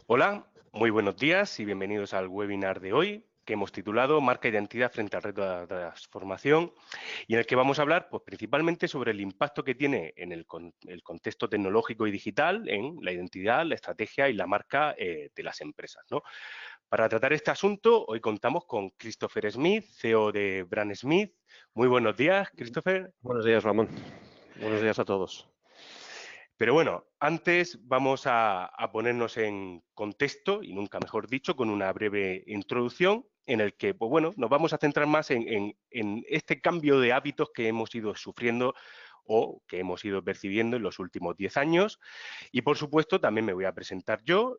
Hola, muy buenos días y bienvenidos al webinar de hoy que hemos titulado Marca e identidad frente al reto de la transformación y en el que vamos a hablar pues, principalmente sobre el impacto que tiene en el contexto tecnológico y digital en la identidad, la estrategia y la marca de las empresas, ¿no? Para tratar este asunto, hoy contamos con Christopher Smith, CEO de Brand Smith. Muy buenos días, Christopher. Buenos días, Ramón. Buenos días a todos. Pero bueno, antes vamos a ponernos en contexto, y nunca mejor dicho, con una breve introducción en el que, pues bueno, nos vamos a centrar más en este cambio de hábitos que hemos ido sufriendo o que hemos ido percibiendo en los últimos 10 años. Y, por supuesto, también me voy a presentar yo,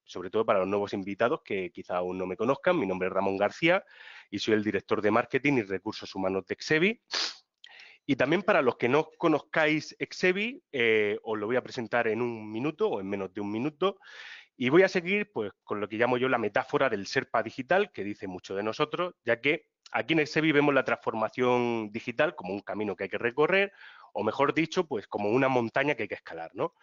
sobre todo para los nuevos invitados que quizá aún no me conozcan. Mi nombre es Ramón García y soy el director de Marketing y Recursos Humanos de Exevi. Y también para los que no conozcáis Exevi, os lo voy a presentar en un minuto o en menos de un minuto y voy a seguir pues, con lo que llamo yo la metáfora del Sherpa digital, que dice mucho de nosotros, ya que aquí en Exevi vemos la transformación digital como un camino que hay que recorrer, o mejor dicho, pues como una montaña que hay que escalar, ¿no?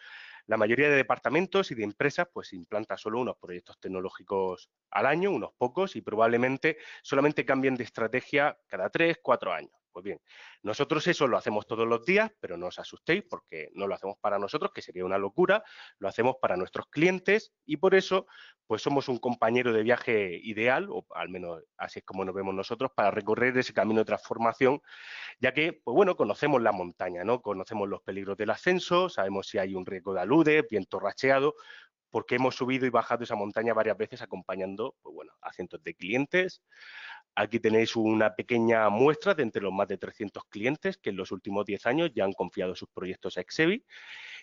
La mayoría de departamentos y de empresas pues implanta solo unos proyectos tecnológicos al año, unos pocos, y probablemente solamente cambien de estrategia cada 3, 4 años. Pues bien, nosotros eso lo hacemos todos los días, pero no os asustéis porque no lo hacemos para nosotros, que sería una locura, lo hacemos para nuestros clientes y por eso pues somos un compañero de viaje ideal, o al menos así es como nos vemos nosotros, para recorrer ese camino de transformación, ya que, pues bueno, conocemos la montaña, ¿no? Conocemos los peligros del ascenso, sabemos si hay un riesgo de alude, viento racheado, porque hemos subido y bajado esa montaña varias veces acompañando, pues bueno, a cientos de clientes. Aquí tenéis una pequeña muestra de entre los más de 300 clientes que en los últimos 10 años ya han confiado sus proyectos a Exevi.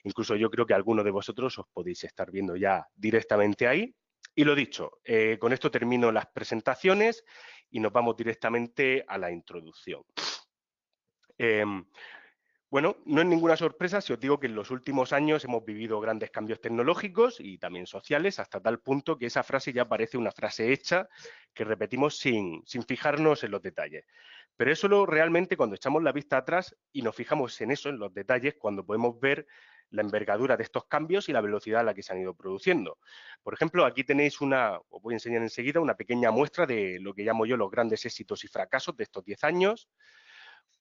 Incluso yo creo que algunos de vosotros os podéis estar viendo ya directamente ahí. Y lo dicho, con esto termino las presentaciones y nos vamos directamente a la introducción. Bueno, no es ninguna sorpresa si os digo que en los últimos años hemos vivido grandes cambios tecnológicos y también sociales, hasta tal punto que esa frase ya parece una frase hecha que repetimos sin fijarnos en los detalles. Pero es solo realmente cuando echamos la vista atrás y nos fijamos en eso, en los detalles, cuando podemos ver la envergadura de estos cambios y la velocidad a la que se han ido produciendo. Por ejemplo, aquí tenéis os voy a enseñar enseguida, una pequeña muestra de lo que llamo yo los grandes éxitos y fracasos de estos 10 años.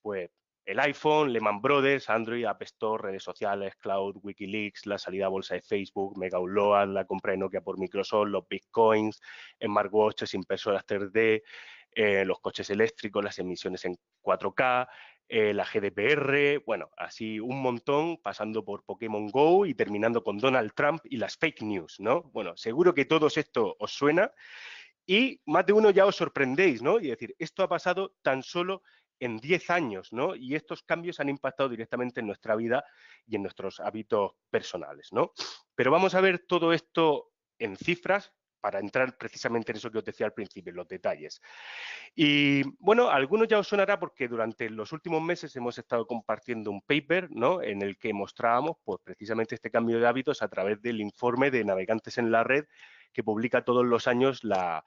Pues el iPhone, Lehman Brothers, Android, App Store, redes sociales, cloud, Wikileaks, la salida a bolsa de Facebook, Mega Upload, la compra de Nokia por Microsoft, los bitcoins, smartwatches, impresoras 3D, los coches eléctricos, las emisiones en 4K, la GDPR, bueno, así un montón, pasando por Pokémon Go y terminando con Donald Trump y las fake news, ¿no? Bueno, seguro que todo esto os suena y más de uno ya os sorprendéis, ¿no? Y decir, esto ha pasado tan solo en 10 años, ¿no? Y estos cambios han impactado directamente en nuestra vida y en nuestros hábitos personales, ¿no? Pero vamos a ver todo esto en cifras para entrar precisamente en eso que os decía al principio, en los detalles. Y bueno, a algunos ya os sonará porque durante los últimos meses hemos estado compartiendo un paper, ¿no? En el que mostrábamos pues, precisamente este cambio de hábitos a través del informe de Navegantes en la Red que publica todos los años la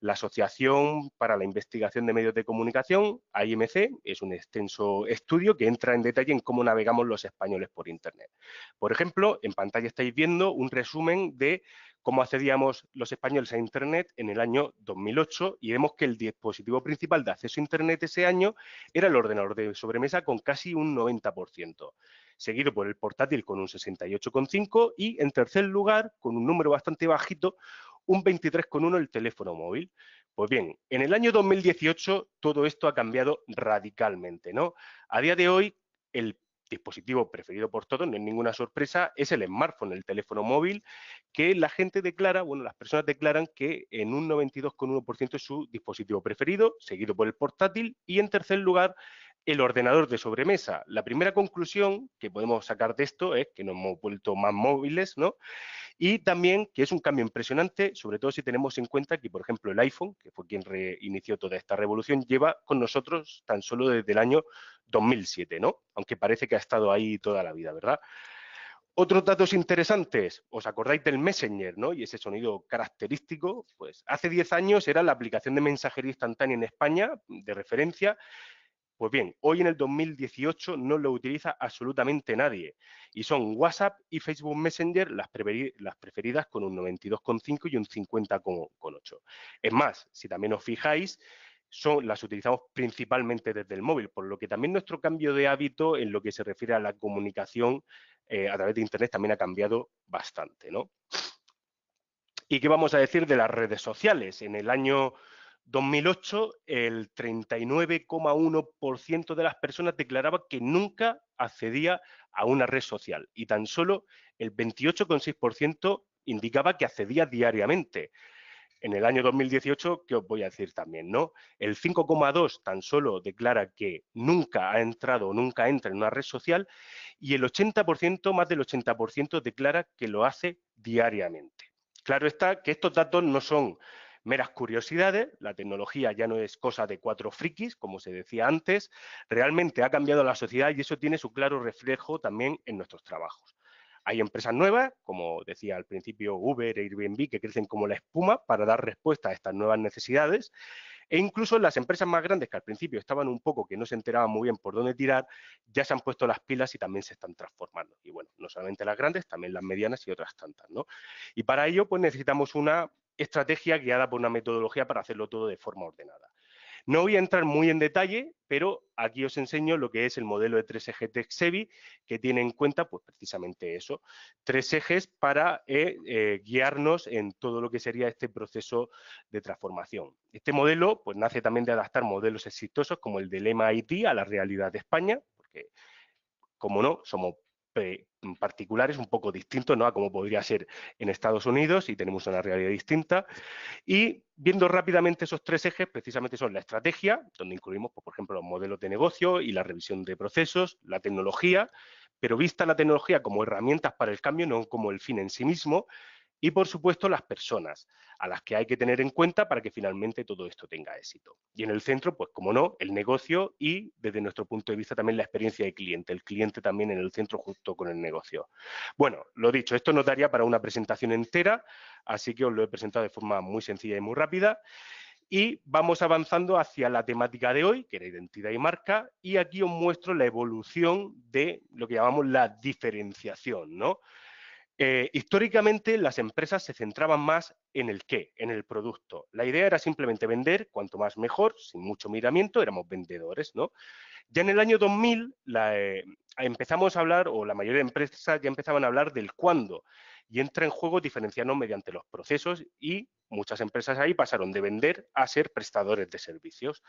Asociación para la Investigación de Medios de Comunicación, AIMC, es un extenso estudio que entra en detalle en cómo navegamos los españoles por Internet. Por ejemplo, en pantalla estáis viendo un resumen de cómo accedíamos los españoles a Internet en el año 2008 y vemos que el dispositivo principal de acceso a Internet ese año era el ordenador de sobremesa con casi un 90%, seguido por el portátil con un 68,5% y en tercer lugar, con un número bastante bajito, un 23,1% el teléfono móvil. Pues bien, en el año 2018 todo esto ha cambiado radicalmente, ¿no? A día de hoy, el dispositivo preferido por todos, no es ninguna sorpresa, es el smartphone, el teléfono móvil, que la gente declara, bueno, las personas declaran que en un 92,1% es su dispositivo preferido, seguido por el portátil y en tercer lugar el ordenador de sobremesa. La primera conclusión que podemos sacar de esto es que nos hemos vuelto más móviles, ¿no? Y también que es un cambio impresionante, sobre todo si tenemos en cuenta que, por ejemplo, el iPhone, que fue quien reinició toda esta revolución, lleva con nosotros tan solo desde el año 2007, ¿no? Aunque parece que ha estado ahí toda la vida, ¿verdad? Otros datos interesantes, ¿os acordáis del Messenger, ¿no? Y ese sonido característico, pues hace 10 años era la aplicación de mensajería instantánea en España, de referencia, Pues bien, hoy en el 2018 no lo utiliza absolutamente nadie y son WhatsApp y Facebook Messenger las preferidas con un 92,5 y un 50,8. Es más, si también os fijáis, las utilizamos principalmente desde el móvil, por lo que también nuestro cambio de hábito en lo que se refiere a la comunicación a través de Internet también ha cambiado bastante, ¿no? ¿Y qué vamos a decir de las redes sociales? En el año 2008, el 39,1% de las personas declaraba que nunca accedía a una red social y tan solo el 28,6% indicaba que accedía diariamente. En el año 2018, ¿qué os voy a decir también, no? El 5,2% tan solo declara que nunca ha entrado o nunca entra en una red social y el 80%, más del 80%, declara que lo hace diariamente. Claro está que estos datos no son meras curiosidades, la tecnología ya no es cosa de 4 frikis, como se decía antes, realmente ha cambiado la sociedad y eso tiene su claro reflejo también en nuestros trabajos. Hay empresas nuevas, como decía al principio Uber e Airbnb, que crecen como la espuma para dar respuesta a estas nuevas necesidades, e incluso las empresas más grandes que al principio estaban un poco que no se enteraban muy bien por dónde tirar, ya se han puesto las pilas y también se están transformando. Y bueno, no solamente las grandes, también las medianas y otras tantas, ¿no? Y para ello, pues necesitamos una estrategia guiada por una metodología para hacerlo todo de forma ordenada. No voy a entrar muy en detalle, pero aquí os enseño lo que es el modelo de 3 ejes de Exevi, que tiene en cuenta pues precisamente eso, 3 ejes para guiarnos en todo lo que sería este proceso de transformación. Este modelo pues nace también de adaptar modelos exitosos como el del MIT a la realidad de España, porque como no, somos particulares un poco distintos, ¿no?, a como podría ser en Estados Unidos y tenemos una realidad distinta. Y viendo rápidamente esos 3 ejes, precisamente son la estrategia, donde incluimos, pues, por ejemplo, los modelos de negocio y la revisión de procesos, la tecnología, pero vista la tecnología como herramientas para el cambio, no como el fin en sí mismo, y, por supuesto, las personas, a las que hay que tener en cuenta para que finalmente todo esto tenga éxito. Y en el centro, pues como no, el negocio y, desde nuestro punto de vista, también la experiencia de cliente. El cliente también en el centro junto con el negocio. Bueno, lo dicho, esto nos daría para una presentación entera, así que os lo he presentado de forma muy sencilla y muy rápida. Y vamos avanzando hacia la temática de hoy, que era identidad y marca, y aquí os muestro la evolución de lo que llamamos la diferenciación, ¿no? Históricamente las empresas se centraban más en el qué, en el producto. La idea era simplemente vender, cuanto más mejor, sin mucho miramiento, éramos vendedores, ¿no? Ya en el año 2000 empezamos a hablar, o la mayoría de empresas ya empezaban a hablar del cuándo, y entra en juego diferenciarnos mediante los procesos y muchas empresas ahí pasaron de vender a ser prestadores de servicios.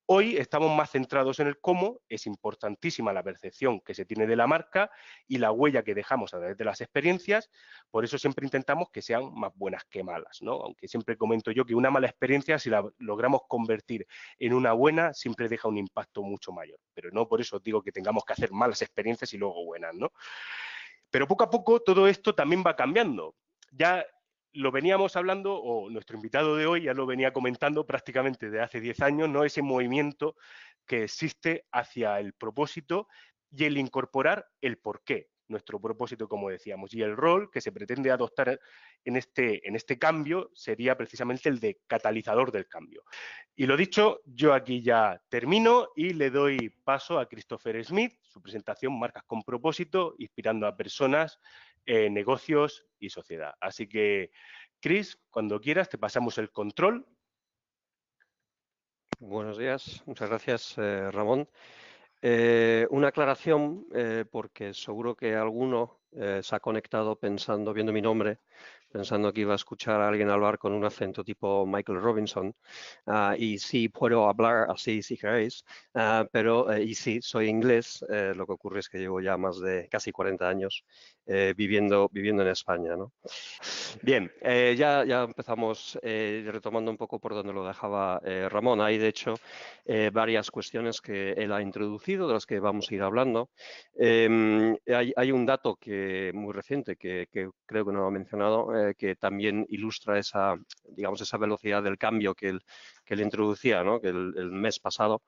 Hoy estamos más centrados en el cómo, es importantísima la percepción que se tiene de la marca y la huella que dejamos a través de las experiencias, por eso siempre intentamos que sean más buenas que malas, ¿no? Aunque siempre comento yo que una mala experiencia, si la logramos convertir en una buena, siempre deja un impacto mucho mayor, pero no por eso os digo que tengamos que hacer malas experiencias y luego buenas, ¿no? Pero poco a poco todo esto también va cambiando. Ya lo veníamos hablando, o nuestro invitado de hoy ya lo venía comentando prácticamente de hace 10 años, ¿no? Ese movimiento que existe hacia el propósito y el incorporar el porqué, nuestro propósito, como decíamos, y el rol que se pretende adoptar en este cambio sería precisamente el de catalizador del cambio. Y lo dicho, yo aquí ya termino y le doy paso a Christopher Smith, su presentación Marcas con propósito, inspirando a personas, negocios y sociedad. Así que, Chris, cuando quieras, te pasamos el control. Buenos días, muchas gracias, Ramón. Una aclaración, porque seguro que alguno se ha conectado pensando, viendo mi nombre, pensando que iba a escuchar a alguien hablar con un acento tipo Michael Robinson. Y sí, puedo hablar así si queréis, pero y sí, soy inglés. Lo que ocurre es que llevo ya más de casi 40 años viviendo en España, ¿no? Bien, ya empezamos retomando un poco por donde lo dejaba Ramón. Hay, de hecho, varias cuestiones que él ha introducido, de las que vamos a ir hablando. Hay un dato muy reciente que creo que no lo ha mencionado, que también ilustra esa velocidad del cambio que él introducía, ¿no? Que el mes pasado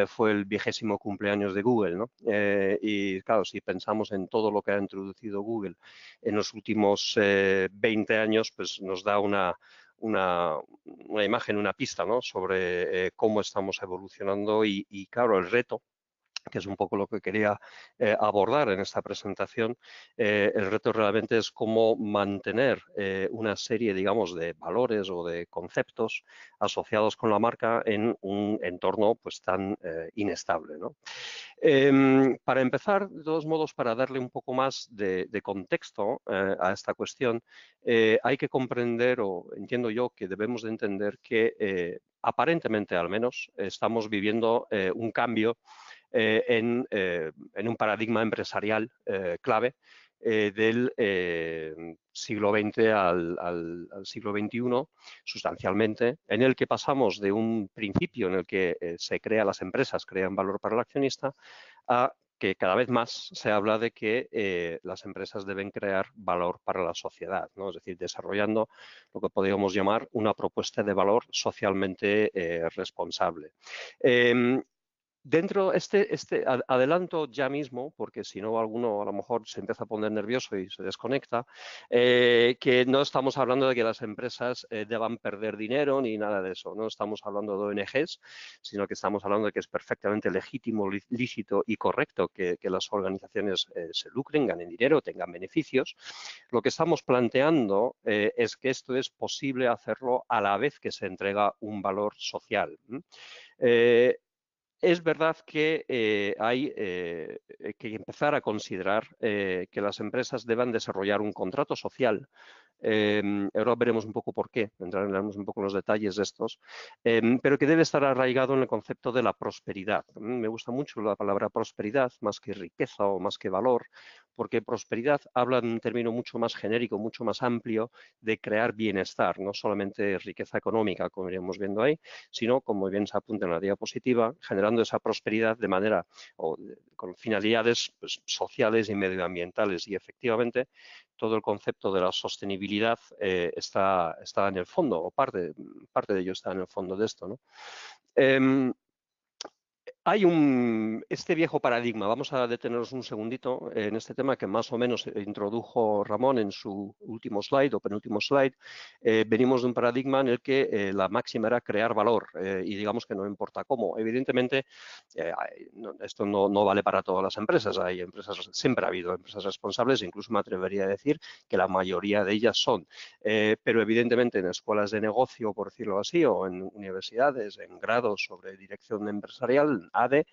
fue el 20º cumpleaños de Google, ¿no? Y claro, si pensamos en todo lo que ha introducido Google en los últimos 20 años, pues nos da una una imagen, una pista, ¿no?, sobre cómo estamos evolucionando y claro, el reto, que es un poco lo que quería abordar en esta presentación, el reto realmente es cómo mantener una serie, digamos, de valores o de conceptos asociados con la marca en un entorno pues tan inestable, ¿no? Para empezar, de todos modos, para darle un poco más de contexto a esta cuestión, hay que comprender, o entiendo yo que debemos de entender que aparentemente al menos estamos viviendo un cambio en un paradigma empresarial clave del siglo XX al siglo XXI, sustancialmente, en el que pasamos de un principio en el que las empresas crean valor para el accionista, a que cada vez más se habla de que las empresas deben crear valor para la sociedad, ¿no? Es decir, desarrollando lo que podríamos llamar una propuesta de valor socialmente responsable. Dentro, adelanto ya mismo, porque si no alguno a lo mejor se empieza a poner nervioso y se desconecta, que no estamos hablando de que las empresas deban perder dinero ni nada de eso. No estamos hablando de ONGs, sino que estamos hablando de que es perfectamente legítimo, lícito y correcto que las organizaciones se lucren, ganen dinero, tengan beneficios. Lo que estamos planteando es que esto es posible hacerlo a la vez que se entrega un valor social. Es verdad que hay que empezar a considerar que las empresas deban desarrollar un contrato social. Ahora veremos un poco por qué, entraremos un poco en los detalles de estos, pero que debe estar arraigado en el concepto de la prosperidad. Me gusta mucho la palabra prosperidad, más que riqueza o más que valor, porque prosperidad habla de un término mucho más genérico, mucho más amplio de crear bienestar, no solamente riqueza económica, como iremos viendo ahí, sino, como bien se apunta en la diapositiva, generando esa prosperidad de manera o con finalidades pues, sociales y medioambientales. Y efectivamente, todo el concepto de la sostenibilidad está en el fondo, o parte de ello está en el fondo de esto, ¿no? Hay este viejo paradigma, vamos a detenernos un segundito en este tema que más o menos introdujo Ramón en su último slide o penúltimo slide. Venimos de un paradigma en el que la máxima era crear valor y digamos que no importa cómo. Evidentemente, esto no vale para todas las empresas. Hay empresas, siempre ha habido empresas responsables, incluso me atrevería a decir que la mayoría de ellas son. Pero evidentemente en escuelas de negocio, por decirlo así, o en universidades, en grados sobre dirección empresarial, ADE,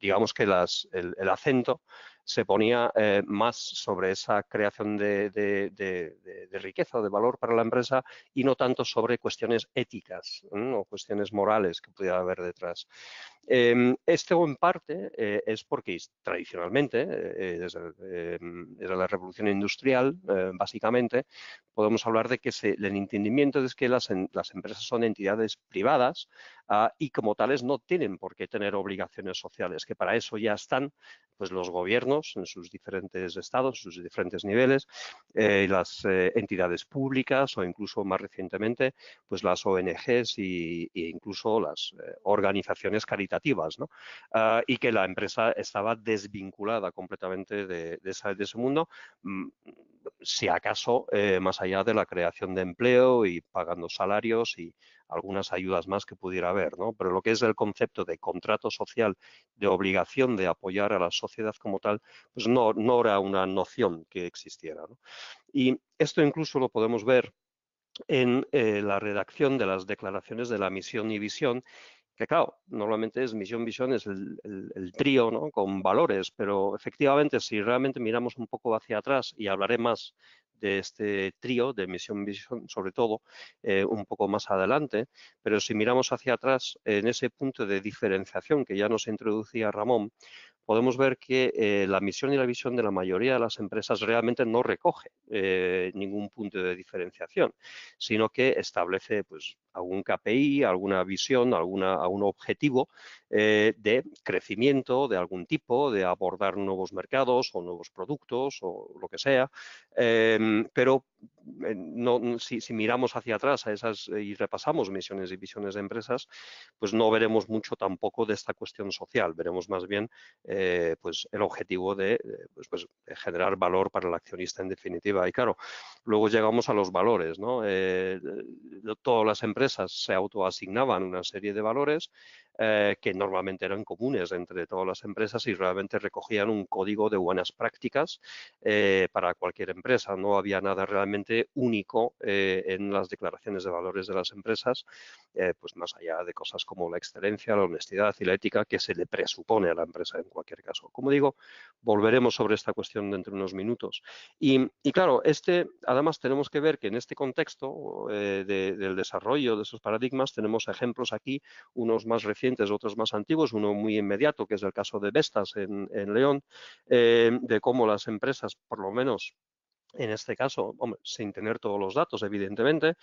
digamos que el acento se ponía más sobre esa creación de riqueza o de valor para la empresa y no tanto sobre cuestiones éticas o cuestiones morales que pudiera haber detrás. Esto en parte es porque tradicionalmente, desde la revolución industrial, básicamente, podemos hablar de que el entendimiento es que las empresas son entidades privadas y como tales no tienen por qué tener obligaciones sociales, que para eso ya están pues, los gobiernos en sus diferentes estados, sus diferentes niveles, las entidades públicas o incluso más recientemente pues las ONGs e incluso las organizaciones caritativas, ¿no? Y que la empresa estaba desvinculada completamente de ese mundo, si acaso más allá de la creación de empleo y pagando salarios y algunas ayudas más que pudiera haber, ¿no? Pero lo que es el concepto de contrato social, de obligación de apoyar a la sociedad como tal, pues no era una noción que existiera, ¿no? Y esto incluso lo podemos ver en la redacción de las declaraciones de la misión y visión, que claro, normalmente es misión, visión, es el trío, ¿no?, con valores, pero efectivamente si realmente miramos un poco hacia atrás, y hablaré más de este trío de misión, visión, sobre todo, un poco más adelante, pero si miramos hacia atrás en ese punto de diferenciación que ya nos introducía Ramón, podemos ver que la misión y la visión de la mayoría de las empresas realmente no recoge ningún punto de diferenciación, sino que establece pues, algún KPI, alguna visión, algún objetivo de crecimiento de algún tipo, de abordar nuevos mercados o nuevos productos o lo que sea. Pero si miramos hacia atrás a esas y repasamos misiones y visiones de empresas, pues no veremos mucho tampoco de esta cuestión social. Veremos más bien pues el objetivo de generar valor para el accionista en definitiva. Y claro, luego llegamos a los valores, ¿no? Todas las empresas se autoasignaban una serie de valores que normalmente eran comunes entre todas las empresas y realmente recogían un código de buenas prácticas para cualquier empresa. No había nada realmente único en las declaraciones de valores de las empresas, pues más allá de cosas como la excelencia, la honestidad y la ética que se le presupone a la empresa en cualquier caso. Como digo, volveremos sobre esta cuestión dentro de unos minutos. Y claro, además tenemos que ver que en este contexto del desarrollo de esos paradigmas tenemos ejemplos aquí, unos más recientes, otros más antiguos, uno muy inmediato, que es el caso de Vestas en León, de cómo las empresas, por lo menos en este caso, hombre, sin tener todos los datos, evidentemente,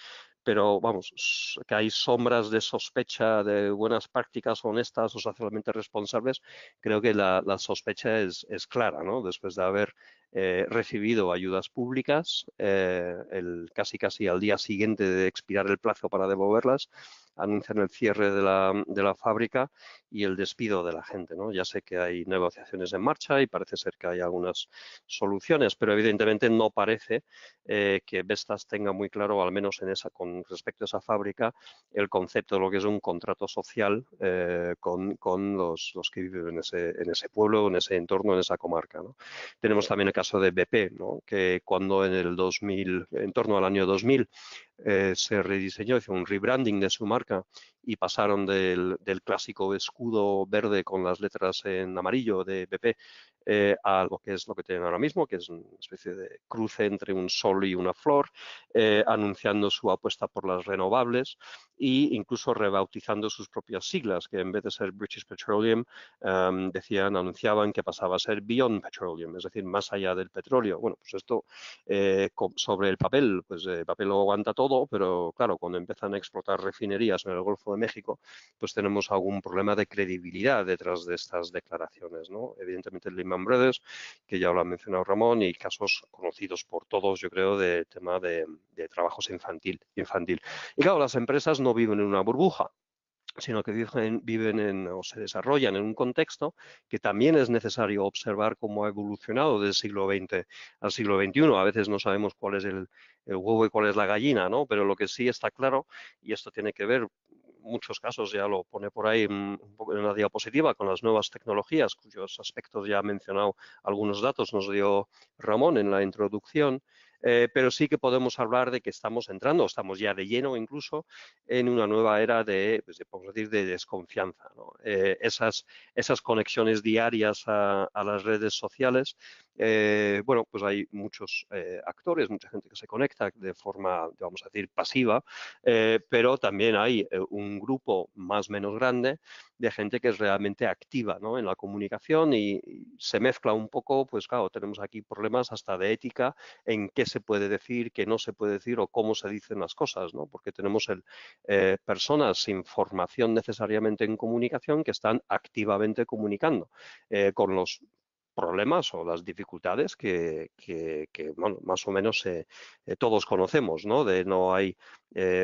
pero vamos, que hay sombras de sospecha de buenas prácticas honestas o socialmente responsables, creo que la sospecha es clara, ¿no? Después de haber recibido ayudas públicas, casi al día siguiente de expirar el plazo para devolverlas, anuncian el cierre de la fábrica y el despido de la gente, ¿no? Ya sé que hay negociaciones en marcha y parece ser que hay algunas soluciones, pero evidentemente no parece que Vestas tenga muy claro, al menos con respecto a esa fábrica, el concepto de lo que es un contrato social con los que viven en ese pueblo, en ese entorno, en esa comarca, ¿no? Tenemos también el caso de BP, ¿no? Que cuando en torno al año 2000, se rediseñó, hizo un rebranding de su marca y pasaron del clásico escudo verde con las letras en amarillo de BP a lo que es lo que tienen ahora mismo, que es una especie de cruce entre un sol y una flor, anunciando su apuesta por las renovables e incluso rebautizando sus propias siglas, que en vez de ser British Petroleum, anunciaban que pasaba a ser Beyond Petroleum, es decir, más allá del petróleo. Bueno, pues esto sobre el papel, pues el papel lo aguanta todo, pero claro, cuando empiezan a explotar refinerías en el Golfo de México, pues tenemos algún problema de credibilidad detrás de estas declaraciones, ¿no? Evidentemente el Lehman Brothers, que ya lo ha mencionado Ramón, y casos conocidos por todos, yo creo, de tema de trabajos infantil. Y claro, las empresas no viven en una burbuja, sino que viven o se desarrollan en un contexto que también es necesario observar cómo ha evolucionado del siglo XX al siglo XXI. A veces no sabemos cuál es el huevo y cuál es la gallina, ¿no? Pero lo que sí está claro, y esto tiene que ver, muchos casos ya lo pone por ahí un poco en la diapositiva, con las nuevas tecnologías, cuyos aspectos ya ha mencionado algunos datos, nos dio Ramón en la introducción, pero sí que podemos hablar de que estamos estamos ya de lleno incluso, en una nueva era podemos decir, de desconfianza, ¿no? Esas conexiones diarias a las redes sociales, bueno, pues hay muchos actores, mucha gente que se conecta de forma, vamos a decir, pasiva, pero también hay un grupo más o menos grande de gente que es realmente activa, ¿no? En la comunicación y se mezcla un poco, pues claro, tenemos aquí problemas hasta de ética en qué se puede decir, qué no se puede decir o cómo se dicen las cosas, ¿no? Porque tenemos personas sin formación necesariamente en comunicación que están activamente comunicando con los problemas o las dificultades que bueno, más o menos todos conocemos, ¿no? No hay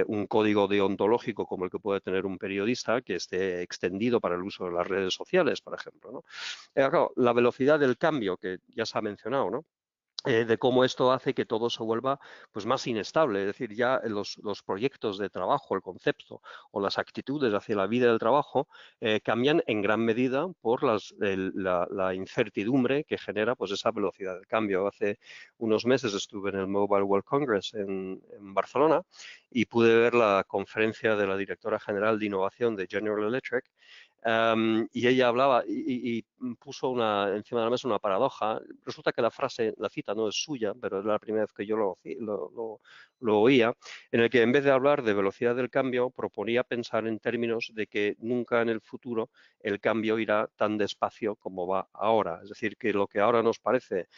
un código deontológico como el que puede tener un periodista que esté extendido para el uso de las redes sociales, por ejemplo, ¿no? Claro, la velocidad del cambio que ya se ha mencionado, ¿no? De cómo esto hace que todo se vuelva pues, más inestable. Es decir, ya los proyectos de trabajo, el concepto o las actitudes hacia la vida del trabajo cambian en gran medida por la incertidumbre que genera pues, esa velocidad del cambio. Hace unos meses estuve en el Mobile World Congress en Barcelona y pude ver la conferencia de la directora general de innovación de General Electric, y ella hablaba y puso encima de la mesa una paradoja. Resulta que la cita no es suya, pero es la primera vez que yo lo oía, en el que en vez de hablar de velocidad del cambio, proponía pensar en términos de que nunca en el futuro el cambio irá tan despacio como va ahora. Es decir, que lo que ahora nos parece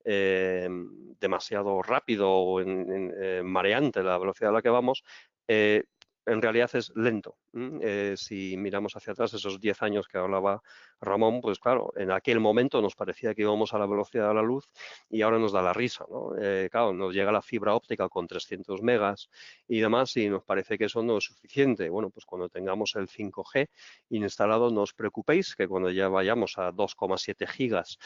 demasiado rápido o mareante la velocidad a la que vamos, en realidad es lento. Si miramos hacia atrás, esos 10 años que hablaba Ramón, pues claro, en aquel momento nos parecía que íbamos a la velocidad de la luz y ahora nos da la risa, ¿no? Claro, nos llega la fibra óptica con 300 megas y demás y nos parece que eso no es suficiente. Bueno, pues cuando tengamos el 5G instalado, no os preocupéis, que cuando ya vayamos a 2,7 gigas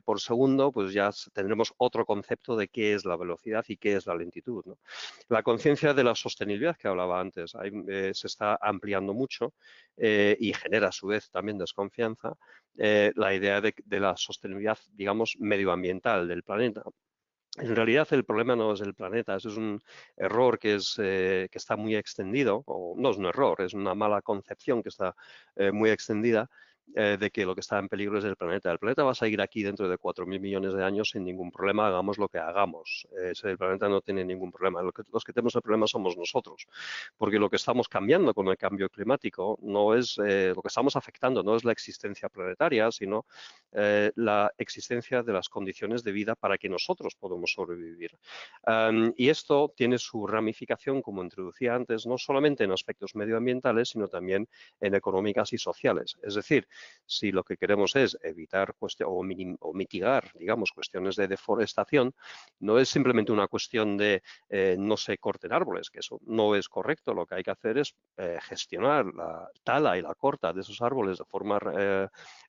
por segundo, pues ya tendremos otro concepto de qué es la velocidad y qué es la lentitud, ¿no? La conciencia de la sostenibilidad que hablaba antes se está ampliando mucho y genera a su vez también desconfianza. La idea de la sostenibilidad, digamos, medioambiental del planeta. En realidad el problema no es el planeta, eso es un error que está muy extendido, o no es un error, es una mala concepción que está muy extendida de que lo que está en peligro es el planeta. El planeta va a seguir aquí dentro de 4.000 millones de años sin ningún problema, hagamos lo que hagamos. El planeta no tiene ningún problema. Los que tenemos el problema somos nosotros, porque lo que estamos cambiando con el cambio climático no es lo que estamos afectando, no es la existencia planetaria, sino la existencia de las condiciones de vida para que nosotros podamos sobrevivir. Y esto tiene su ramificación, como introducía antes, no solamente en aspectos medioambientales, sino también en económicas y sociales. Es decir, si lo que queremos es evitar o mitigar, digamos, cuestiones de deforestación, no es simplemente una cuestión de no se corten árboles, que eso no es correcto. Lo que hay que hacer es gestionar la tala y la corta de esos árboles de forma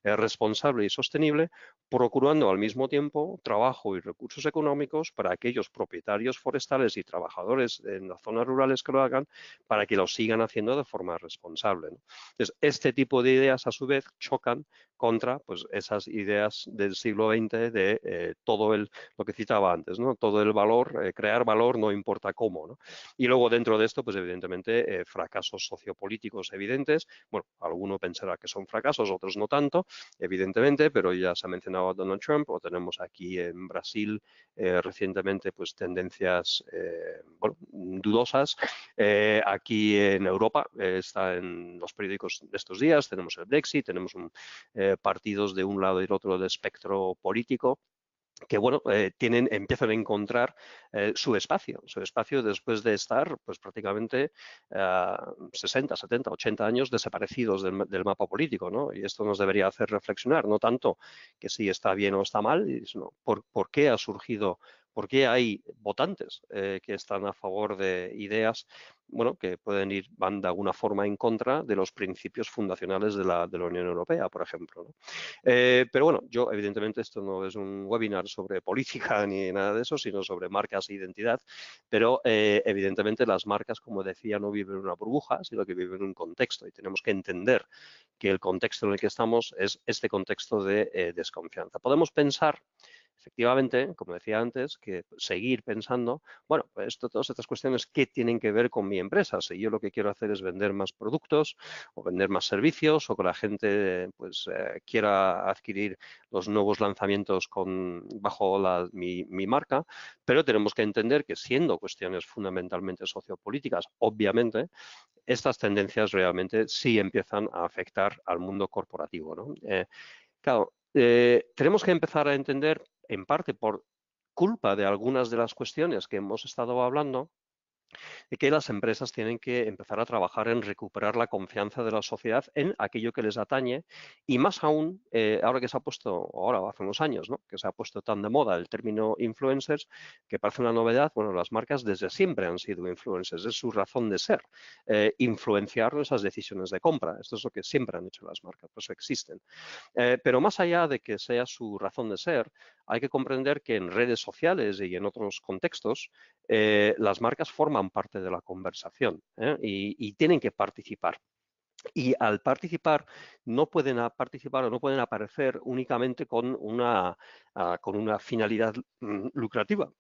responsable y sostenible, procurando al mismo tiempo trabajo y recursos económicos para aquellos propietarios forestales y trabajadores en las zonas rurales que lo hagan, para que lo sigan haciendo de forma responsable, ¿no? Entonces, este tipo de ideas a su vez chocan contra pues, esas ideas del siglo XX de lo que citaba antes, ¿no? Todo el valor, crear valor no importa cómo, ¿no? Y luego dentro de esto, pues evidentemente, fracasos sociopolíticos evidentes. Bueno, alguno pensará que son fracasos, otros no tanto, evidentemente, pero ya se ha mencionado a Donald Trump, o tenemos aquí en Brasil recientemente pues tendencias bueno, dudosas. Aquí en Europa está en los periódicos de estos días, tenemos el Brexit, tenemos partidos de un lado y del otro del espectro político que bueno, empiezan a encontrar su espacio después de estar pues prácticamente 60, 70, 80 años desaparecidos del mapa político, ¿no? Y esto nos debería hacer reflexionar, no tanto que si está bien o está mal, sino por qué ha surgido, por qué hay votantes que están a favor de ideas, bueno, que van de alguna forma en contra de los principios fundacionales de la Unión Europea, por ejemplo, ¿no? Pero bueno, yo evidentemente esto no es un webinar sobre política ni nada de eso, sino sobre marcas e identidad, pero evidentemente las marcas, como decía, no viven en una burbuja, sino que viven en un contexto y tenemos que entender que el contexto en el que estamos es este contexto de desconfianza. Podemos pensar, efectivamente, como decía antes, que seguir pensando, bueno, pues todas estas cuestiones, ¿qué tienen que ver con mi empresa? Si yo lo que quiero hacer es vender más productos o vender más servicios o que la gente pues quiera adquirir los nuevos lanzamientos bajo mi marca, pero tenemos que entender que siendo cuestiones fundamentalmente sociopolíticas, obviamente, estas tendencias realmente sí empiezan a afectar al mundo corporativo, ¿no? Claro, tenemos que empezar a entender, en parte por culpa de algunas de las cuestiones que hemos estado hablando, de que las empresas tienen que empezar a trabajar en recuperar la confianza de la sociedad en aquello que les atañe y más aún, ahora que se ha puesto, ahora hace unos años, ¿no? Que se ha puesto tan de moda el término influencers, que parece una novedad. Bueno, las marcas desde siempre han sido influencers, es su razón de ser, influenciar esas decisiones de compra. Esto es lo que siempre han hecho las marcas, por eso existen. Pero más allá de que sea su razón de ser, hay que comprender que en redes sociales y en otros contextos, las marcas forman parte de la conversación y tienen que participar. Y al participar no pueden participar o no pueden aparecer únicamente con una finalidad lucrativa.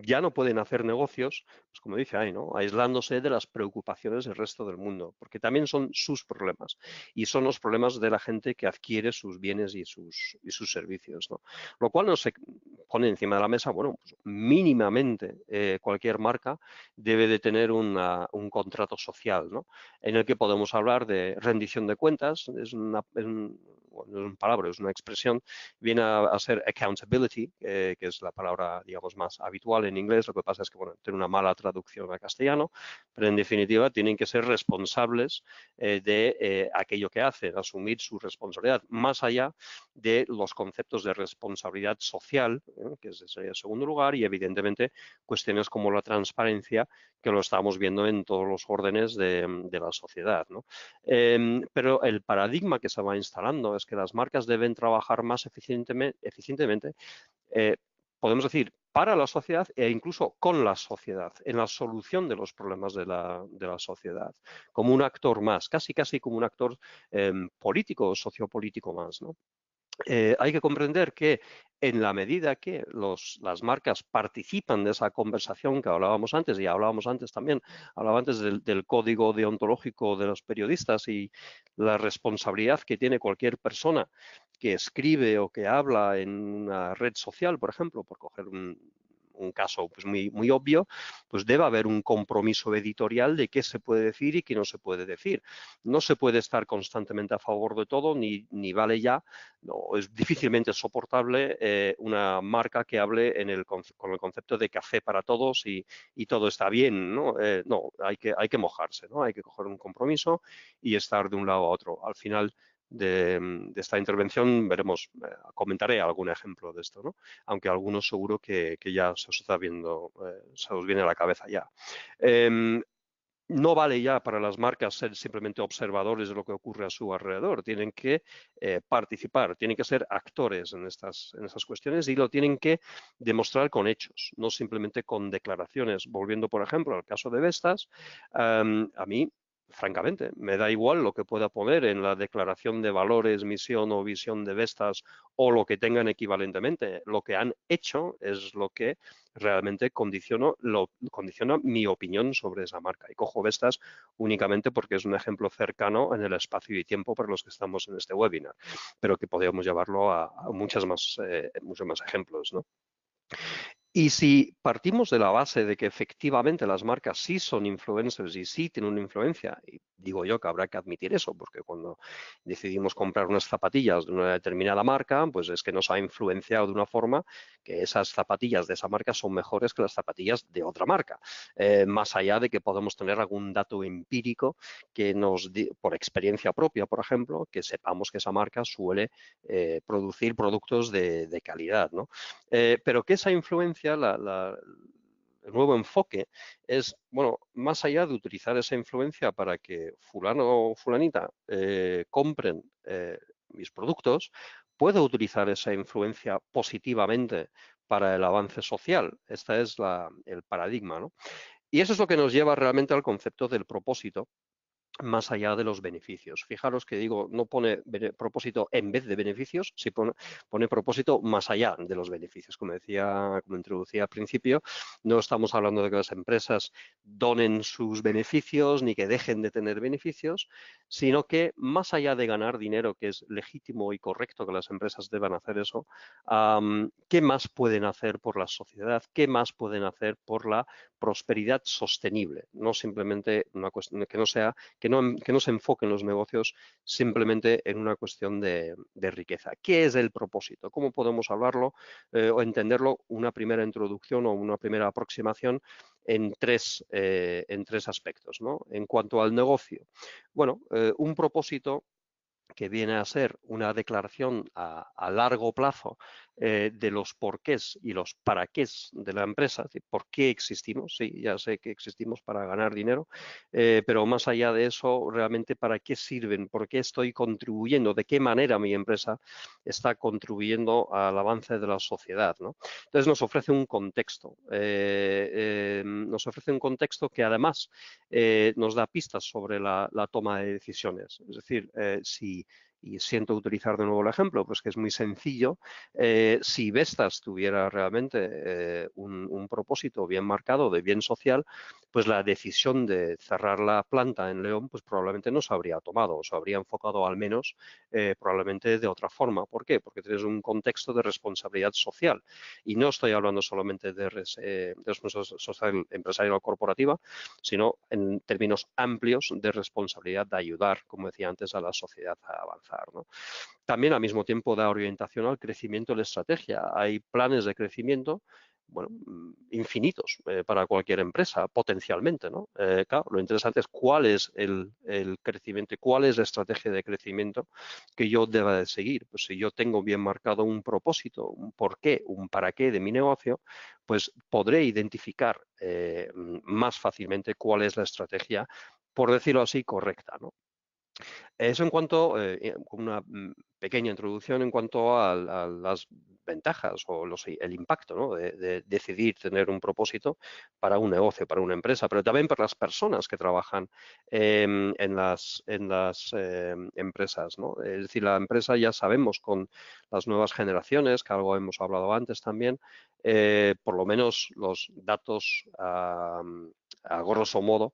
Ya no pueden hacer negocios, pues como dice ahí, ¿no? Aislándose de las preocupaciones del resto del mundo, porque también son sus problemas y son los problemas de la gente que adquiere sus bienes y sus servicios, ¿no? Lo cual nos pone encima de la mesa, bueno, pues mínimamente cualquier marca debe de tener un contrato social, ¿no? En el que podemos hablar de rendición de cuentas, es bueno, no es una palabra, es una expresión, viene a ser accountability, que es la palabra, digamos, más habitual en inglés. Lo que pasa es que, bueno, tiene una mala traducción a castellano, pero en definitiva tienen que ser responsables de aquello que hacen, asumir su responsabilidad, más allá de los conceptos de responsabilidad social, que es el segundo lugar, y evidentemente cuestiones como la transparencia, que lo estamos viendo en todos los órdenes de la sociedad, ¿no? Pero el paradigma que se va instalando es que las marcas deben trabajar más eficientemente, podemos decir, para la sociedad e incluso con la sociedad, en la solución de los problemas de la sociedad, como un actor más, casi como un actor político o sociopolítico más, ¿no? Hay que comprender que en la medida que las marcas participan de esa conversación que hablábamos antes, y hablábamos antes también, hablaba antes del código deontológico de los periodistas y la responsabilidad que tiene cualquier persona que escribe o que habla en una red social, por ejemplo, por coger un caso pues muy obvio, pues debe haber un compromiso editorial de qué se puede decir y qué no se puede decir. No se puede estar constantemente a favor de todo, ni vale ya, no, es difícilmente soportable una marca que hable con el concepto de café para todos y todo está bien, ¿no? No, hay que mojarse, ¿no? Hay que coger un compromiso y estar de un lado a otro. Al final de esta intervención veremos, comentaré algún ejemplo de esto, ¿no? Aunque algunos seguro que ya se os está viendo, se os viene a la cabeza ya. No vale ya para las marcas ser simplemente observadores de lo que ocurre a su alrededor, tienen que participar, tienen que ser actores en estas cuestiones y lo tienen que demostrar con hechos, no simplemente con declaraciones. Volviendo, por ejemplo, al caso de Vestas, a mí, francamente, me da igual lo que pueda poner en la declaración de valores, misión o visión de Vestas o lo que tengan equivalentemente. Lo que han hecho es lo que realmente condiciona mi opinión sobre esa marca. Y cojo Vestas únicamente porque es un ejemplo cercano en el espacio y tiempo para los que estamos en este webinar, pero que podríamos llevarlo a muchos más ejemplos, ¿no? Y si partimos de la base de que efectivamente las marcas sí son influencers y sí tienen una influencia, y digo yo que habrá que admitir eso, porque cuando decidimos comprar unas zapatillas de una determinada marca, pues es que nos ha influenciado de una forma que esas zapatillas de esa marca son mejores que las zapatillas de otra marca, más allá de que podemos tener algún dato empírico que por experiencia propia, por ejemplo, que sepamos que esa marca suele producir productos de calidad, ¿no? Pero que esa influencia, el nuevo enfoque es, bueno, más allá de utilizar esa influencia para que fulano o fulanita compren mis productos, puedo utilizar esa influencia positivamente para el avance social. Este es el paradigma, ¿no? Y eso es lo que nos lleva realmente al concepto del propósito, más allá de los beneficios. Fijaros que digo, no pone propósito en vez de beneficios, sí pone propósito más allá de los beneficios. Como introducía al principio, no estamos hablando de que las empresas donen sus beneficios ni que dejen de tener beneficios, sino que más allá de ganar dinero, que es legítimo y correcto que las empresas deban hacer eso, ¿qué más pueden hacer por la sociedad? ¿Qué más pueden hacer por la prosperidad sostenible? No simplemente una cuestión que no se enfoquen los negocios simplemente en una cuestión de riqueza. ¿Qué es el propósito? ¿Cómo podemos hablarlo o entenderlo? Una primera introducción o una primera aproximación en tres aspectos, ¿no? En cuanto al negocio, bueno, un propósito que viene a ser una declaración a largo plazo de los porqués y los para qué de la empresa, es decir, por qué existimos. Sí, ya sé que existimos para ganar dinero, pero más allá de eso, realmente para qué sirven, por qué estoy contribuyendo, de qué manera mi empresa está contribuyendo al avance de la sociedad, ¿no? Entonces nos ofrece un contexto, que además nos da pistas sobre la toma de decisiones. Es decir, y siento utilizar de nuevo el ejemplo, pues que es muy sencillo, si Vestas tuviera realmente un propósito bien marcado de bien social, pues la decisión de cerrar la planta en León pues probablemente no se habría tomado o se habría enfocado al menos probablemente de otra forma. ¿Por qué? Porque tienes un contexto de responsabilidad social y no estoy hablando solamente de responsabilidad social empresarial o corporativa, sino en términos amplios de responsabilidad de ayudar, como decía antes, a la sociedad a avanzar, ¿no? También al mismo tiempo da orientación al crecimiento de la estrategia. Hay planes de crecimiento, bueno, infinitos para cualquier empresa, potencialmente, ¿no? Claro, lo interesante es cuál es el crecimiento y cuál es la estrategia de crecimiento que yo deba de seguir. Pues si yo tengo bien marcado un propósito, un porqué, un para qué de mi negocio, pues podré identificar más fácilmente cuál es la estrategia, por decirlo así, correcta, ¿no? Eso en cuanto, una pequeña introducción en cuanto a las ventajas o el impacto, ¿no? de decidir tener un propósito para un negocio, para una empresa, pero también para las personas que trabajan en las empresas, ¿no? Es decir, la empresa ya sabemos con las nuevas generaciones, que algo hemos hablado antes también, por lo menos los datos a grosso modo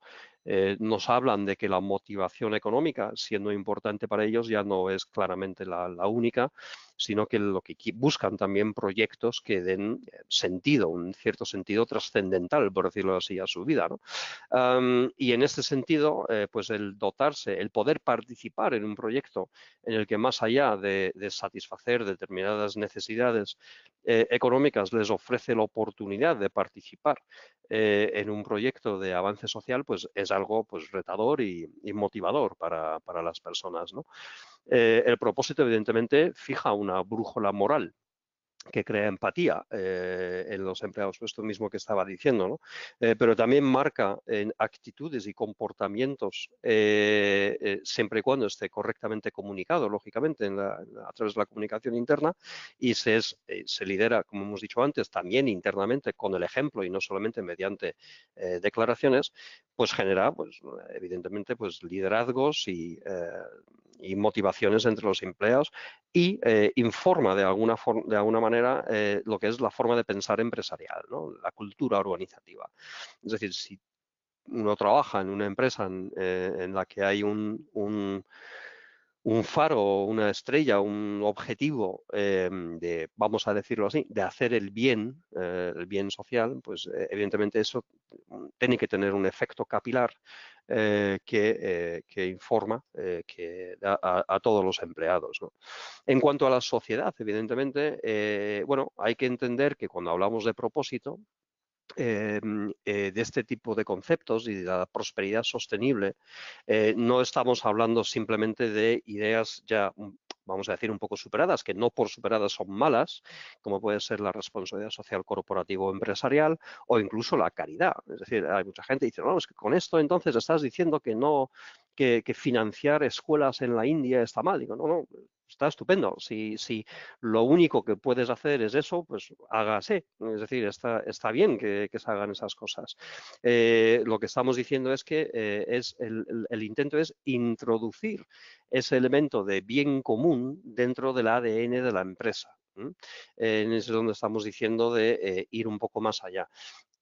nos hablan de que la motivación económica, siendo importante para ellos, ya no es claramente la única, sino que lo que buscan también proyectos que den sentido, un cierto sentido trascendental, por decirlo así, a su vida, ¿no? Y en este sentido, pues el dotarse, el poder participar en un proyecto en el que más allá de satisfacer determinadas necesidades económicas les ofrece la oportunidad de participar en un proyecto de avance social, pues es algo pues retador y motivador para las personas, ¿no? El propósito, evidentemente, fija una brújula moral que crea empatía en los empleados, esto mismo que estaba diciendo, ¿no? Pero también marca en actitudes y comportamientos siempre y cuando esté correctamente comunicado, lógicamente, a través de la comunicación interna y se lidera, como hemos dicho antes, también internamente con el ejemplo y no solamente mediante declaraciones, pues genera, pues, evidentemente, pues, liderazgos y motivaciones entre los empleados y informa de alguna manera lo que es la forma de pensar empresarial, ¿no? La cultura organizativa. Es decir, si uno trabaja en una empresa en la que hay un faro, una estrella, un objetivo de, vamos a decirlo así, de hacer el bien social, pues evidentemente eso tiene que tener un efecto capilar que informa a todos los empleados, ¿no? En cuanto a la sociedad, evidentemente, bueno, hay que entender que cuando hablamos de propósito, de este tipo de conceptos y de la prosperidad sostenible, no estamos hablando simplemente de ideas ya, vamos a decir, un poco superadas, que no por superadas son malas, como puede ser la responsabilidad social corporativa o empresarial o incluso la caridad. Es decir, hay mucha gente que dice, no, es que con esto entonces estás diciendo que no, que financiar escuelas en la India está mal. Digo, no, no, está estupendo. Si lo único que puedes hacer es eso, pues hágase. Es decir, está bien que se hagan esas cosas. Lo que estamos diciendo es que el intento es introducir ese elemento de bien común dentro del ADN de la empresa. Eso es donde estamos diciendo de ir un poco más allá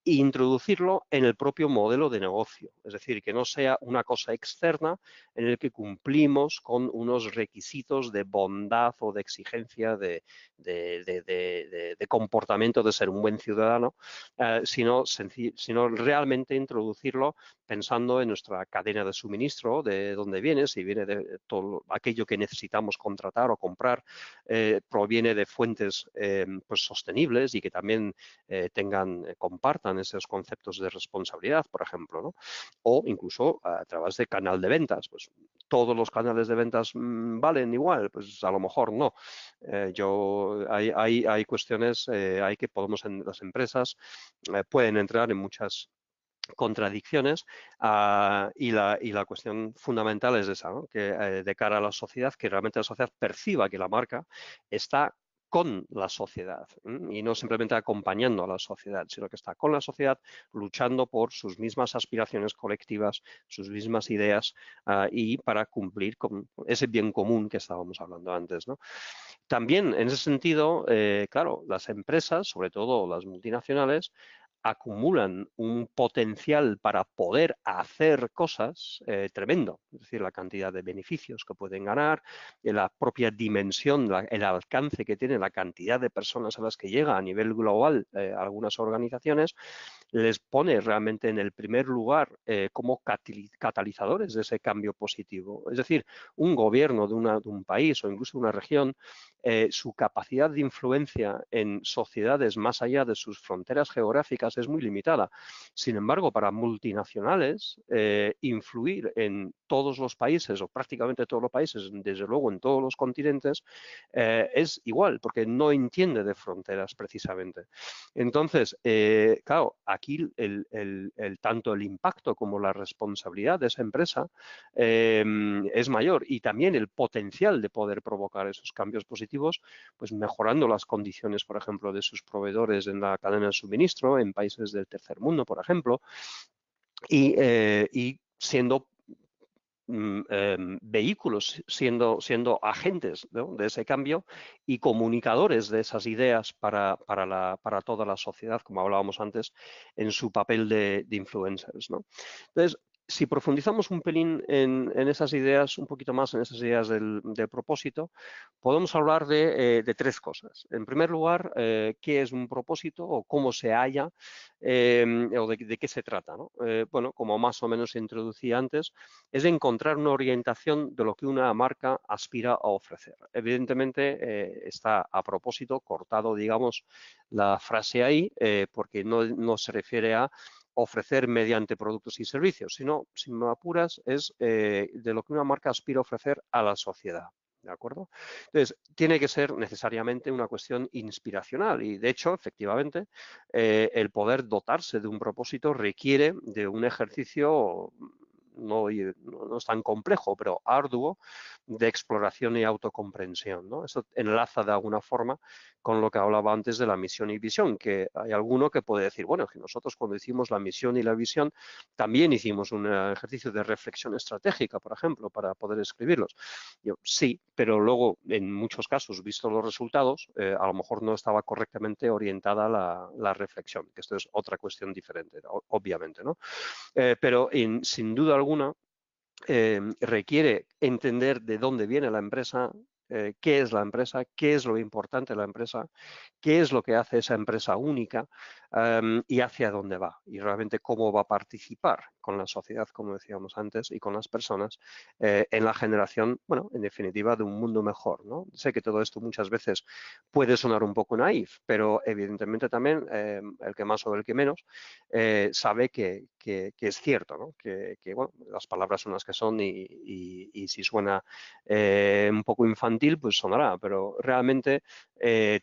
e introducirlo en el propio modelo de negocio. Es decir, que no sea una cosa externa en el que cumplimos con unos requisitos de bondad o de exigencia de comportamiento de ser un buen ciudadano, sino realmente introducirlo pensando en nuestra cadena de suministro, de dónde viene, si viene de todo aquello que necesitamos contratar o comprar, proviene de fuentes pues sostenibles y que también compartan esos conceptos de responsabilidad, por ejemplo, ¿no? O incluso a través de canal de ventas, pues todos los canales de ventas valen igual, pues a lo mejor no. Hay cuestiones, hay que podemos en las empresas pueden entrar en muchas contradicciones y la cuestión fundamental es esa, ¿no? Que de cara a la sociedad, que realmente la sociedad perciba que la marca está con la sociedad y no simplemente acompañando a la sociedad, sino que está con la sociedad luchando por sus mismas aspiraciones colectivas, sus mismas ideas y para cumplir con ese bien común que estábamos hablando antes, ¿no? También en ese sentido, claro, las empresas, sobre todo las multinacionales, acumulan un potencial para poder hacer cosas tremendo. Es decir, la cantidad de beneficios que pueden ganar, la propia dimensión, el alcance que tiene, la cantidad de personas a las que llega a nivel global algunas organizaciones, les pone realmente en el primer lugar como catalizadores de ese cambio positivo. Es decir, un gobierno de un país o incluso una región, su capacidad de influencia en sociedades más allá de sus fronteras geográficas es muy limitada. Sin embargo, para multinacionales, influir en todos los países o prácticamente todos los países, desde luego en todos los continentes, es igual, porque no entiende de fronteras precisamente. Entonces, claro, aquí tanto el impacto como la responsabilidad de esa empresa es mayor y también el potencial de poder provocar esos cambios positivos, pues mejorando las condiciones, por ejemplo, de sus proveedores en la cadena de suministro, en países del tercer mundo, por ejemplo, y siendo vehículos, siendo agentes, ¿no?, de ese cambio y comunicadores de esas ideas para toda la sociedad, como hablábamos antes, en su papel de influencers, ¿no? Entonces, si profundizamos un pelín en esas ideas, un poquito más en esas ideas del propósito, podemos hablar de tres cosas. En primer lugar, qué es un propósito o cómo se halla o de qué se trata, ¿no? Bueno, como más o menos introducí antes, es encontrar una orientación de lo que una marca aspira a ofrecer. Evidentemente, está a propósito cortado, digamos, la frase ahí, porque no se refiere a ofrecer mediante productos y servicios, sino, si me apuras, es de lo que una marca aspira a ofrecer a la sociedad. ¿De acuerdo? Entonces, tiene que ser necesariamente una cuestión inspiracional y, de hecho, efectivamente, el poder dotarse de un propósito requiere de un ejercicio no es tan complejo, pero arduo, de exploración y autocomprensión, ¿no? Eso enlaza de alguna forma con lo que hablaba antes de la misión y visión, que hay alguno que puede decir, bueno, que nosotros cuando hicimos la misión y la visión también hicimos un ejercicio de reflexión estratégica, por ejemplo, para poder escribirlos. Yo, sí, pero luego, en muchos casos, visto los resultados, a lo mejor no estaba correctamente orientada la reflexión, que esto es otra cuestión diferente, obviamente, ¿no? Pero sin duda alguna requiere entender de dónde viene la empresa, qué es la empresa, qué es lo importante de la empresa, qué es lo que hace esa empresa única y hacia dónde va y realmente cómo va a participar con la sociedad, como decíamos antes, y con las personas en la generación, bueno, en definitiva, de un mundo mejor, ¿no? Sé que todo esto muchas veces puede sonar un poco naif, pero evidentemente también el que más o el que menos sabe que es cierto, ¿no? Que, bueno, las palabras son las que son y si suena un poco infantil, pues sonará, pero realmente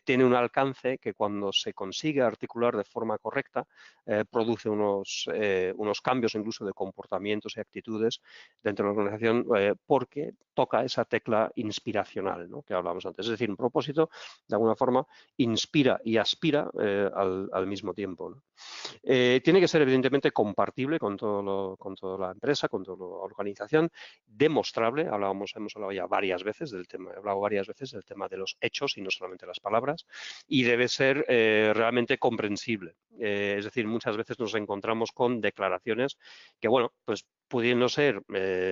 tiene un alcance que cuando se consigue articular de forma correcta produce unos cambios incluso de comportamientos y actitudes dentro de la organización porque toca esa tecla inspiracional, ¿no?, que hablábamos antes. Es decir, un propósito, de alguna forma, inspira y aspira al mismo tiempo, ¿no? Tiene que ser evidentemente compartible con toda la empresa, con toda la organización, demostrable. Hemos hablado ya varias veces del tema, he hablado varias veces del tema de los hechos y no solamente las palabras, y debe ser realmente comprensible. Es decir, muchas veces nos encontramos con declaraciones que, bueno, pues pudiendo ser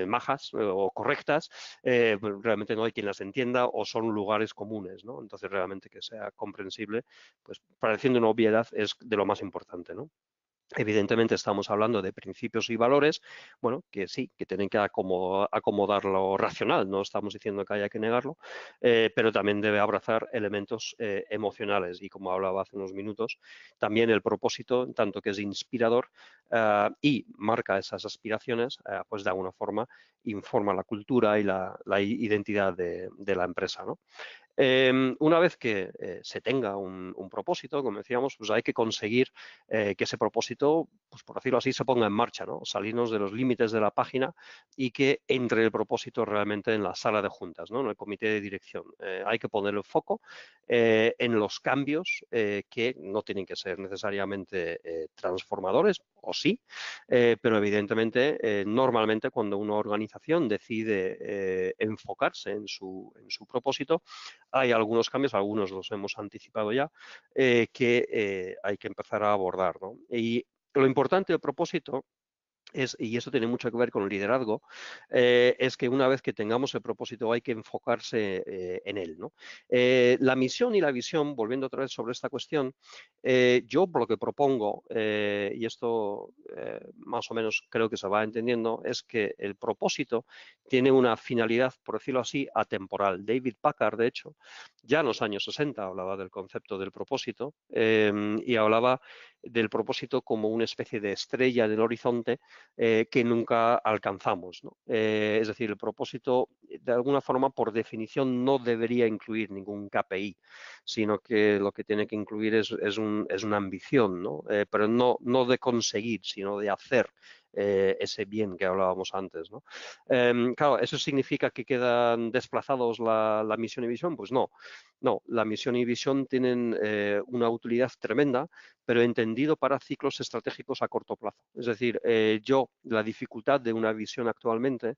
majas o correctas, pues realmente no hay quien las entienda o son lugares comunes, ¿no? Entonces, realmente que sea comprensible, pues pareciendo una obviedad, es de lo más importante, ¿no? Evidentemente estamos hablando de principios y valores, bueno, que sí, que tienen que acomodar lo racional, no estamos diciendo que haya que negarlo, pero también debe abrazar elementos emocionales y, como hablaba hace unos minutos, también el propósito, en tanto que es inspirador y marca esas aspiraciones, pues de alguna forma informa la cultura y la identidad de la empresa, ¿no? Una vez que se tenga un propósito, como decíamos, pues hay que conseguir que ese propósito, pues por decirlo así, se ponga en marcha, ¿no? Salirnos de los límites de la página y que entre el propósito realmente en la sala de juntas, ¿no?, en el comité de dirección. Hay que poner el foco en los cambios que no tienen que ser necesariamente transformadores, o sí, pero evidentemente, normalmente cuando una organización decide enfocarse en su propósito, hay algunos cambios, algunos los hemos anticipado ya, que hay que empezar a abordar, ¿no? Y lo importante del propósito y eso tiene mucho que ver con el liderazgo, es que una vez que tengamos el propósito hay que enfocarse en él, ¿no? La misión y la visión, volviendo otra vez sobre esta cuestión, yo lo que propongo, y esto más o menos creo que se va entendiendo, es que el propósito tiene una finalidad, por decirlo así, atemporal. David Packard, de hecho, ya en los años 60 hablaba del concepto del propósito y hablaba del propósito como una especie de estrella en el horizonte que nunca alcanzamos, ¿no? Es decir, el propósito, de alguna forma, por definición, no debería incluir ningún KPI, sino que lo que tiene que incluir es una ambición, ¿no? Pero no de conseguir, sino de hacer ese bien que hablábamos antes, ¿no? Claro, ¿eso significa que quedan desplazados la misión y visión? Pues no. No, la misión y visión tienen una utilidad tremenda, pero entendido para ciclos estratégicos a corto plazo. Es decir, la dificultad de una visión actualmente,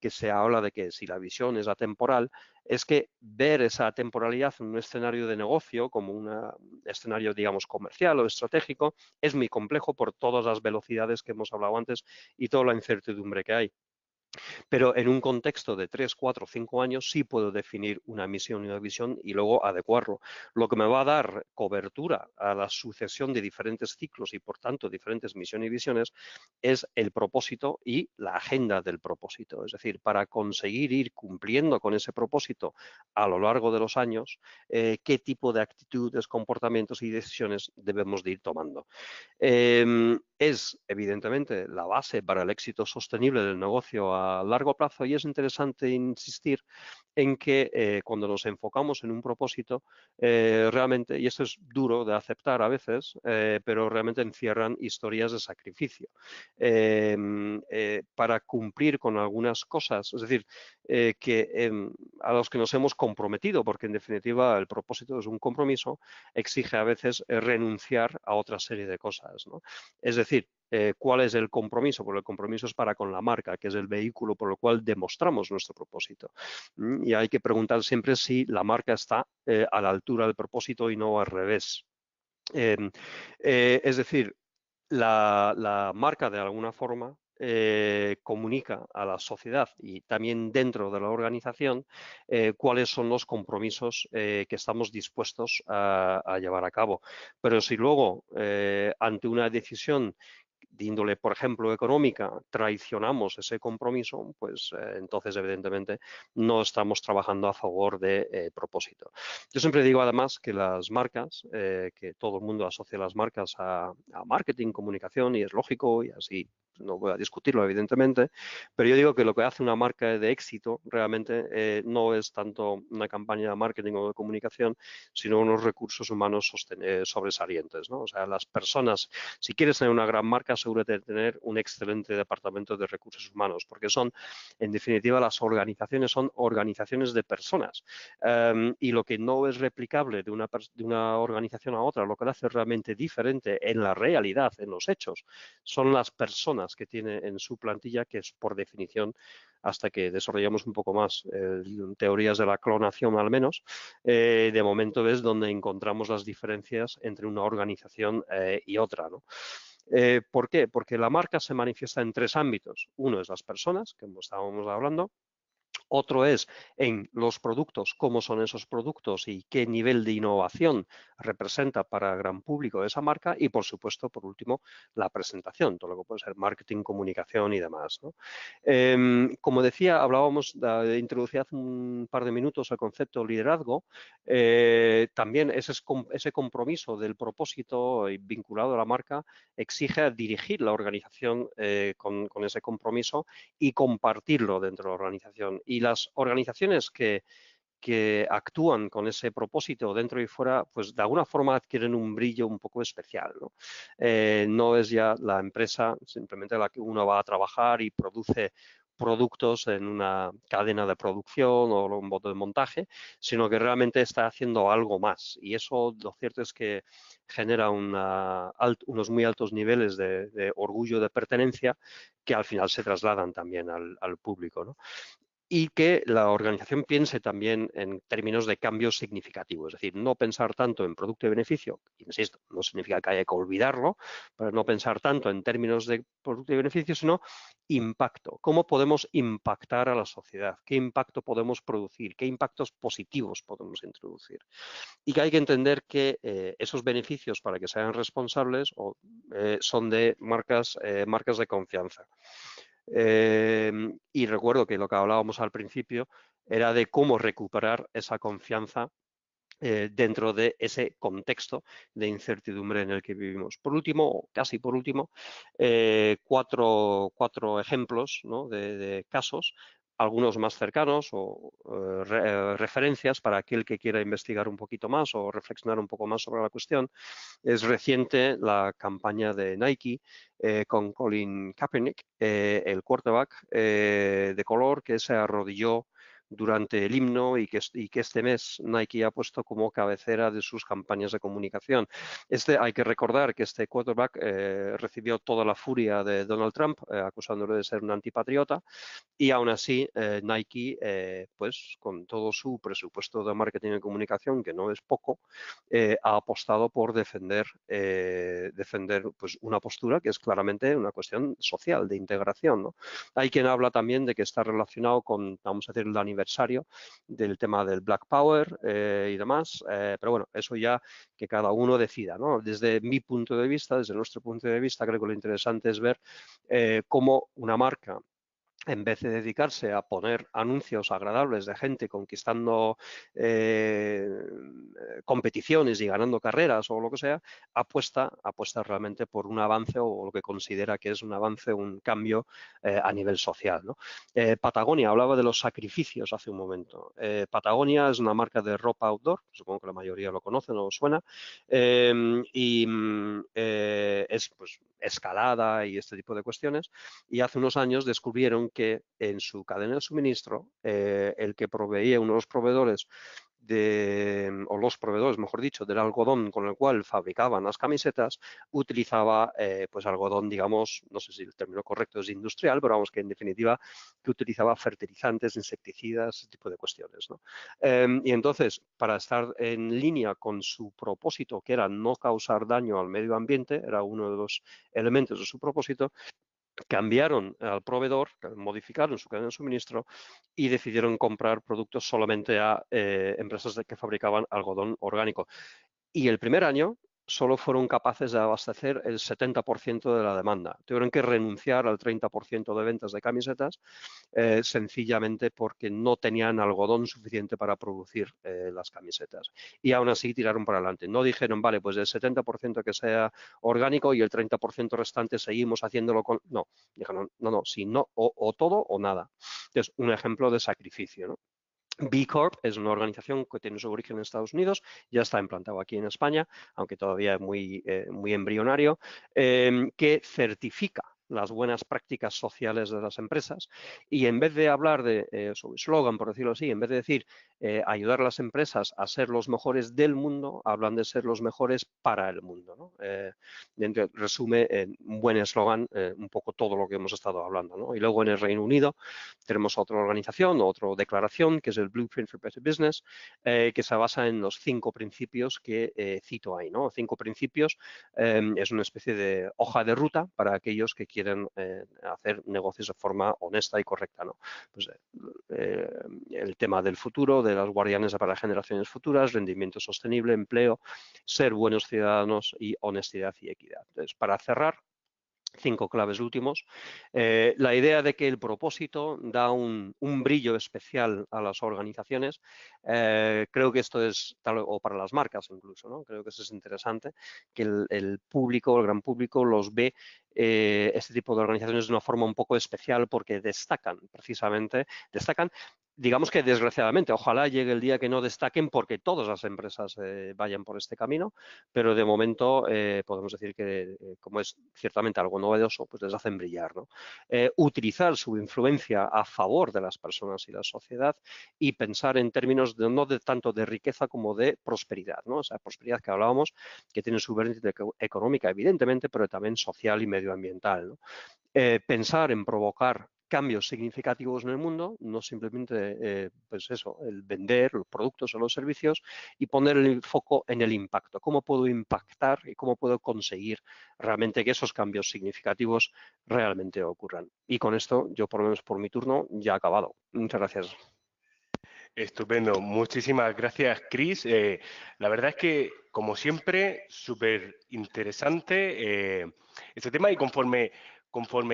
que se habla de que si la visión es atemporal, es que ver esa temporalidad en un escenario de negocio, como un escenario, digamos, comercial o estratégico, es muy complejo por todas las velocidades que hemos hablado antes y toda la incertidumbre que hay. Pero en un contexto de 3, 4, 5 años sí puedo definir una misión y una visión y luego adecuarlo. Lo que me va a dar cobertura a la sucesión de diferentes ciclos y, por tanto, diferentes misiones y visiones es el propósito y la agenda del propósito. Es decir, para conseguir ir cumpliendo con ese propósito a lo largo de los años, qué tipo de actitudes, comportamientos y decisiones debemos de ir tomando. Es evidentemente la base para el éxito sostenible del negocio a largo plazo y es interesante insistir en que cuando nos enfocamos en un propósito, realmente, y esto es duro de aceptar a veces, pero realmente encierran historias de sacrificio para cumplir con algunas cosas, es decir, a los que nos hemos comprometido, porque en definitiva el propósito es un compromiso, exige a veces renunciar a otra serie de cosas, ¿no? Es decir, ¿cuál es el compromiso? Porque el compromiso es para con la marca, que es el vehículo por el cual demostramos nuestro propósito. Y hay que preguntar siempre si la marca está a la altura del propósito y no al revés. Es decir, la marca de alguna forma comunica a la sociedad y también dentro de la organización cuáles son los compromisos que estamos dispuestos a llevar a cabo. Pero si luego, ante una decisión de índole, por ejemplo, económica, traicionamos ese compromiso, pues entonces, evidentemente, no estamos trabajando a favor de propósito. Yo siempre digo, además, que las marcas, que todo el mundo asocia las marcas a marketing, comunicación, y es lógico, y así no voy a discutirlo, evidentemente, pero yo digo que lo que hace una marca de éxito realmente no es tanto una campaña de marketing o de comunicación, sino unos recursos humanos sobresalientes, ¿no? O sea, las personas, si quieres tener una gran marca, asegúrate de tener un excelente departamento de recursos humanos, porque son, en definitiva, las organizaciones son organizaciones de personas. Y lo que no es replicable de una organización a otra, lo que la hace realmente diferente en la realidad, en los hechos, son las personas que tiene en su plantilla, que es por definición, hasta que desarrollamos un poco más teorías de la clonación al menos, de momento es donde encontramos las diferencias entre una organización y otra, ¿no? ¿Por qué? Porque la marca se manifiesta en 3 ámbitos. Uno es las personas, que estábamos hablando. Otro es en los productos, cómo son esos productos y qué nivel de innovación representa para el gran público esa marca. Y, por supuesto, por último, la presentación, todo lo que puede ser marketing, comunicación y demás, ¿no? Como decía, introducía hace un par de minutos el concepto de liderazgo. También ese compromiso del propósito vinculado a la marca exige dirigir la organización con ese compromiso y compartirlo dentro de la organización. Y las organizaciones que actúan con ese propósito dentro y fuera, pues de alguna forma adquieren un brillo un poco especial, ¿no? No es ya la empresa simplemente la que uno va a trabajar y produce productos en una cadena de producción o un bote de montaje, sino que realmente está haciendo algo más. Y eso, lo cierto es que genera unos muy altos niveles de orgullo de pertenencia que al final se trasladan también al público, ¿no? y que la organización piense también en términos de cambios significativos, es decir, no pensar tanto en producto y beneficio, insisto, no significa que haya que olvidarlo, pero no pensar tanto en términos de producto y beneficio, sino impacto. ¿Cómo podemos impactar a la sociedad? ¿Qué impacto podemos producir? ¿Qué impactos positivos podemos introducir? Y que hay que entender que esos beneficios, para que sean responsables, son de marcas de confianza. Y recuerdo que lo que hablábamos al principio era de cómo recuperar esa confianza dentro de ese contexto de incertidumbre en el que vivimos. Por último, o casi por último, cuatro ejemplos, ¿no?, de casos, algunos más cercanos o referencias para aquel que quiera investigar un poquito más o reflexionar un poco más sobre la cuestión. Es reciente la campaña de Nike con Colin Kaepernick, el quarterback de color que se arrodilló durante el himno y que este mes Nike ha puesto como cabecera de sus campañas de comunicación. Hay que recordar que este quarterback recibió toda la furia de Donald Trump acusándolo de ser un antipatriota, y aún así Nike, pues con todo su presupuesto de marketing y comunicación, que no es poco, ha apostado por defender pues, una postura que es claramente una cuestión social, de integración, ¿no? Hay quien habla también de que está relacionado con, vamos a decir, el aniversario del tema del Black Power y demás, pero bueno, eso ya que cada uno decida, ¿no? Desde mi punto de vista, desde nuestro punto de vista, creo que lo interesante es ver cómo una marca, en vez de dedicarse a poner anuncios agradables de gente conquistando competiciones y ganando carreras o lo que sea, apuesta realmente por un avance o lo que considera que es un avance, un cambio a nivel social, ¿no? Patagonia, hablaba de los sacrificios hace un momento. Patagonia es una marca de ropa outdoor, supongo que la mayoría lo conocen o suena, es pues, escalada y este tipo de cuestiones, y hace unos años descubrieron que en su cadena de suministro, el que proveía, uno de los proveedores o los proveedores, mejor dicho, del algodón con el cual fabricaban las camisetas, utilizaba pues algodón, digamos, no sé si el término correcto es industrial, pero vamos que en definitiva que utilizaba fertilizantes, insecticidas, ese tipo de cuestiones, ¿no? Y entonces, para estar en línea con su propósito, que era no causar daño al medio ambiente, era uno de los elementos de su propósito, cambiaron al proveedor, modificaron su cadena de suministro y decidieron comprar productos solamente a empresas que fabricaban algodón orgánico. Y el primer año solo fueron capaces de abastecer el 70% de la demanda. Tuvieron que renunciar al 30% de ventas de camisetas sencillamente porque no tenían algodón suficiente para producir las camisetas. Y aún así tiraron para adelante. No dijeron, vale, pues el 70% que sea orgánico y el 30% restante seguimos haciéndolo con... No, dijeron, no, si no, o todo o nada. Entonces, un ejemplo de sacrificio, ¿no? B Corp es una organización que tiene su origen en Estados Unidos, ya está implantado aquí en España, aunque todavía es muy embrionario, que certifica las buenas prácticas sociales de las empresas, y en vez de hablar de su eslogan, por decirlo así, en vez de decir ayudar a las empresas a ser los mejores del mundo, hablan de ser los mejores para el mundo, ¿no? Resume en un buen eslogan un poco todo lo que hemos estado hablando, ¿no? Y luego en el Reino Unido tenemos otra organización, otra declaración, que es el Blueprint for Better Business, que se basa en los 5 principios que cito ahí, ¿no? 5 principios es una especie de hoja de ruta para aquellos que quieren hacer negocios de forma honesta y correcta, ¿no? Pues, el tema del futuro, de las guardianes para generaciones futuras, rendimiento sostenible, empleo, ser buenos ciudadanos y honestidad y equidad. Entonces, para cerrar, 5 claves últimos. La idea de que el propósito da un brillo especial a las organizaciones, creo que esto es, o para las marcas incluso, ¿no? Creo que eso es interesante, que el público, el gran público, los ve este tipo de organizaciones de una forma un poco especial porque destacan, precisamente, digamos que desgraciadamente, ojalá llegue el día que no destaquen porque todas las empresas vayan por este camino, pero de momento podemos decir que como es ciertamente algo novedoso, pues les hacen brillar, ¿no? Utilizar su influencia a favor de las personas y la sociedad y pensar en términos no de tanto de riqueza como de prosperidad, ¿no? O sea, prosperidad que hablábamos, que tiene su vertiente económica, evidentemente, pero también social y medioambiental, ¿no? Pensar en provocar cambios significativos en el mundo, no simplemente, pues eso, el vender los productos o los servicios y poner el foco en el impacto. ¿Cómo puedo impactar y cómo puedo conseguir realmente que esos cambios significativos realmente ocurran? Y con esto, yo por lo menos por mi turno, ya he acabado. Muchas gracias. Estupendo. Muchísimas gracias, Chris. La verdad es que, como siempre, súper interesante este tema y conforme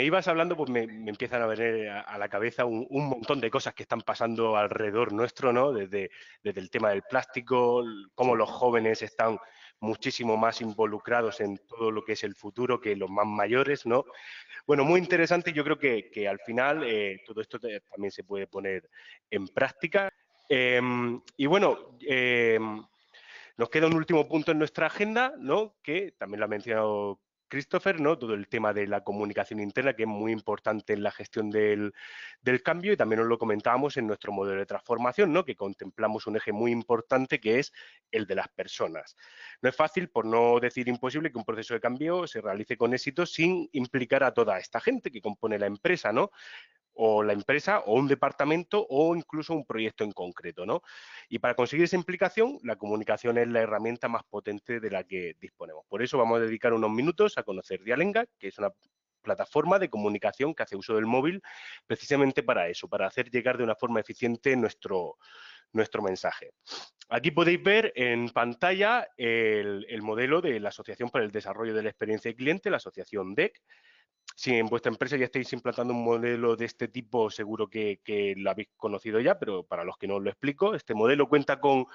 ibas hablando, pues me empiezan a venir a la cabeza un montón de cosas que están pasando alrededor nuestro, ¿no? Desde el tema del plástico, cómo los jóvenes están muchísimo más involucrados en todo lo que es el futuro que los más mayores, ¿no? Bueno, muy interesante. Yo creo que al final todo esto también se puede poner en práctica. Y bueno, nos queda un último punto en nuestra agenda, ¿no? Que también lo ha mencionado Christopher, ¿no? Todo el tema de la comunicación interna, que es muy importante en la gestión del cambio, y también os lo comentábamos en nuestro modelo de transformación, ¿no? Que contemplamos un eje muy importante que es el de las personas. No es fácil, por no decir imposible, que un proceso de cambio se realice con éxito sin implicar a toda esta gente que compone la empresa, ¿no? O la empresa, o un departamento, o incluso un proyecto en concreto, ¿no? Y para conseguir esa implicación, la comunicación es la herramienta más potente de la que disponemos. Por eso vamos a dedicar unos minutos a conocer Dialenga, que es una plataforma de comunicación que hace uso del móvil precisamente para eso, para hacer llegar de una forma eficiente nuestro mensaje. Aquí podéis ver en pantalla el modelo de la Asociación para el Desarrollo de la Experiencia de Cliente, la asociación DEC. Si en vuestra empresa ya estáis implantando un modelo de este tipo, seguro que lo habéis conocido ya, pero para los que no os lo explico, este modelo cuenta con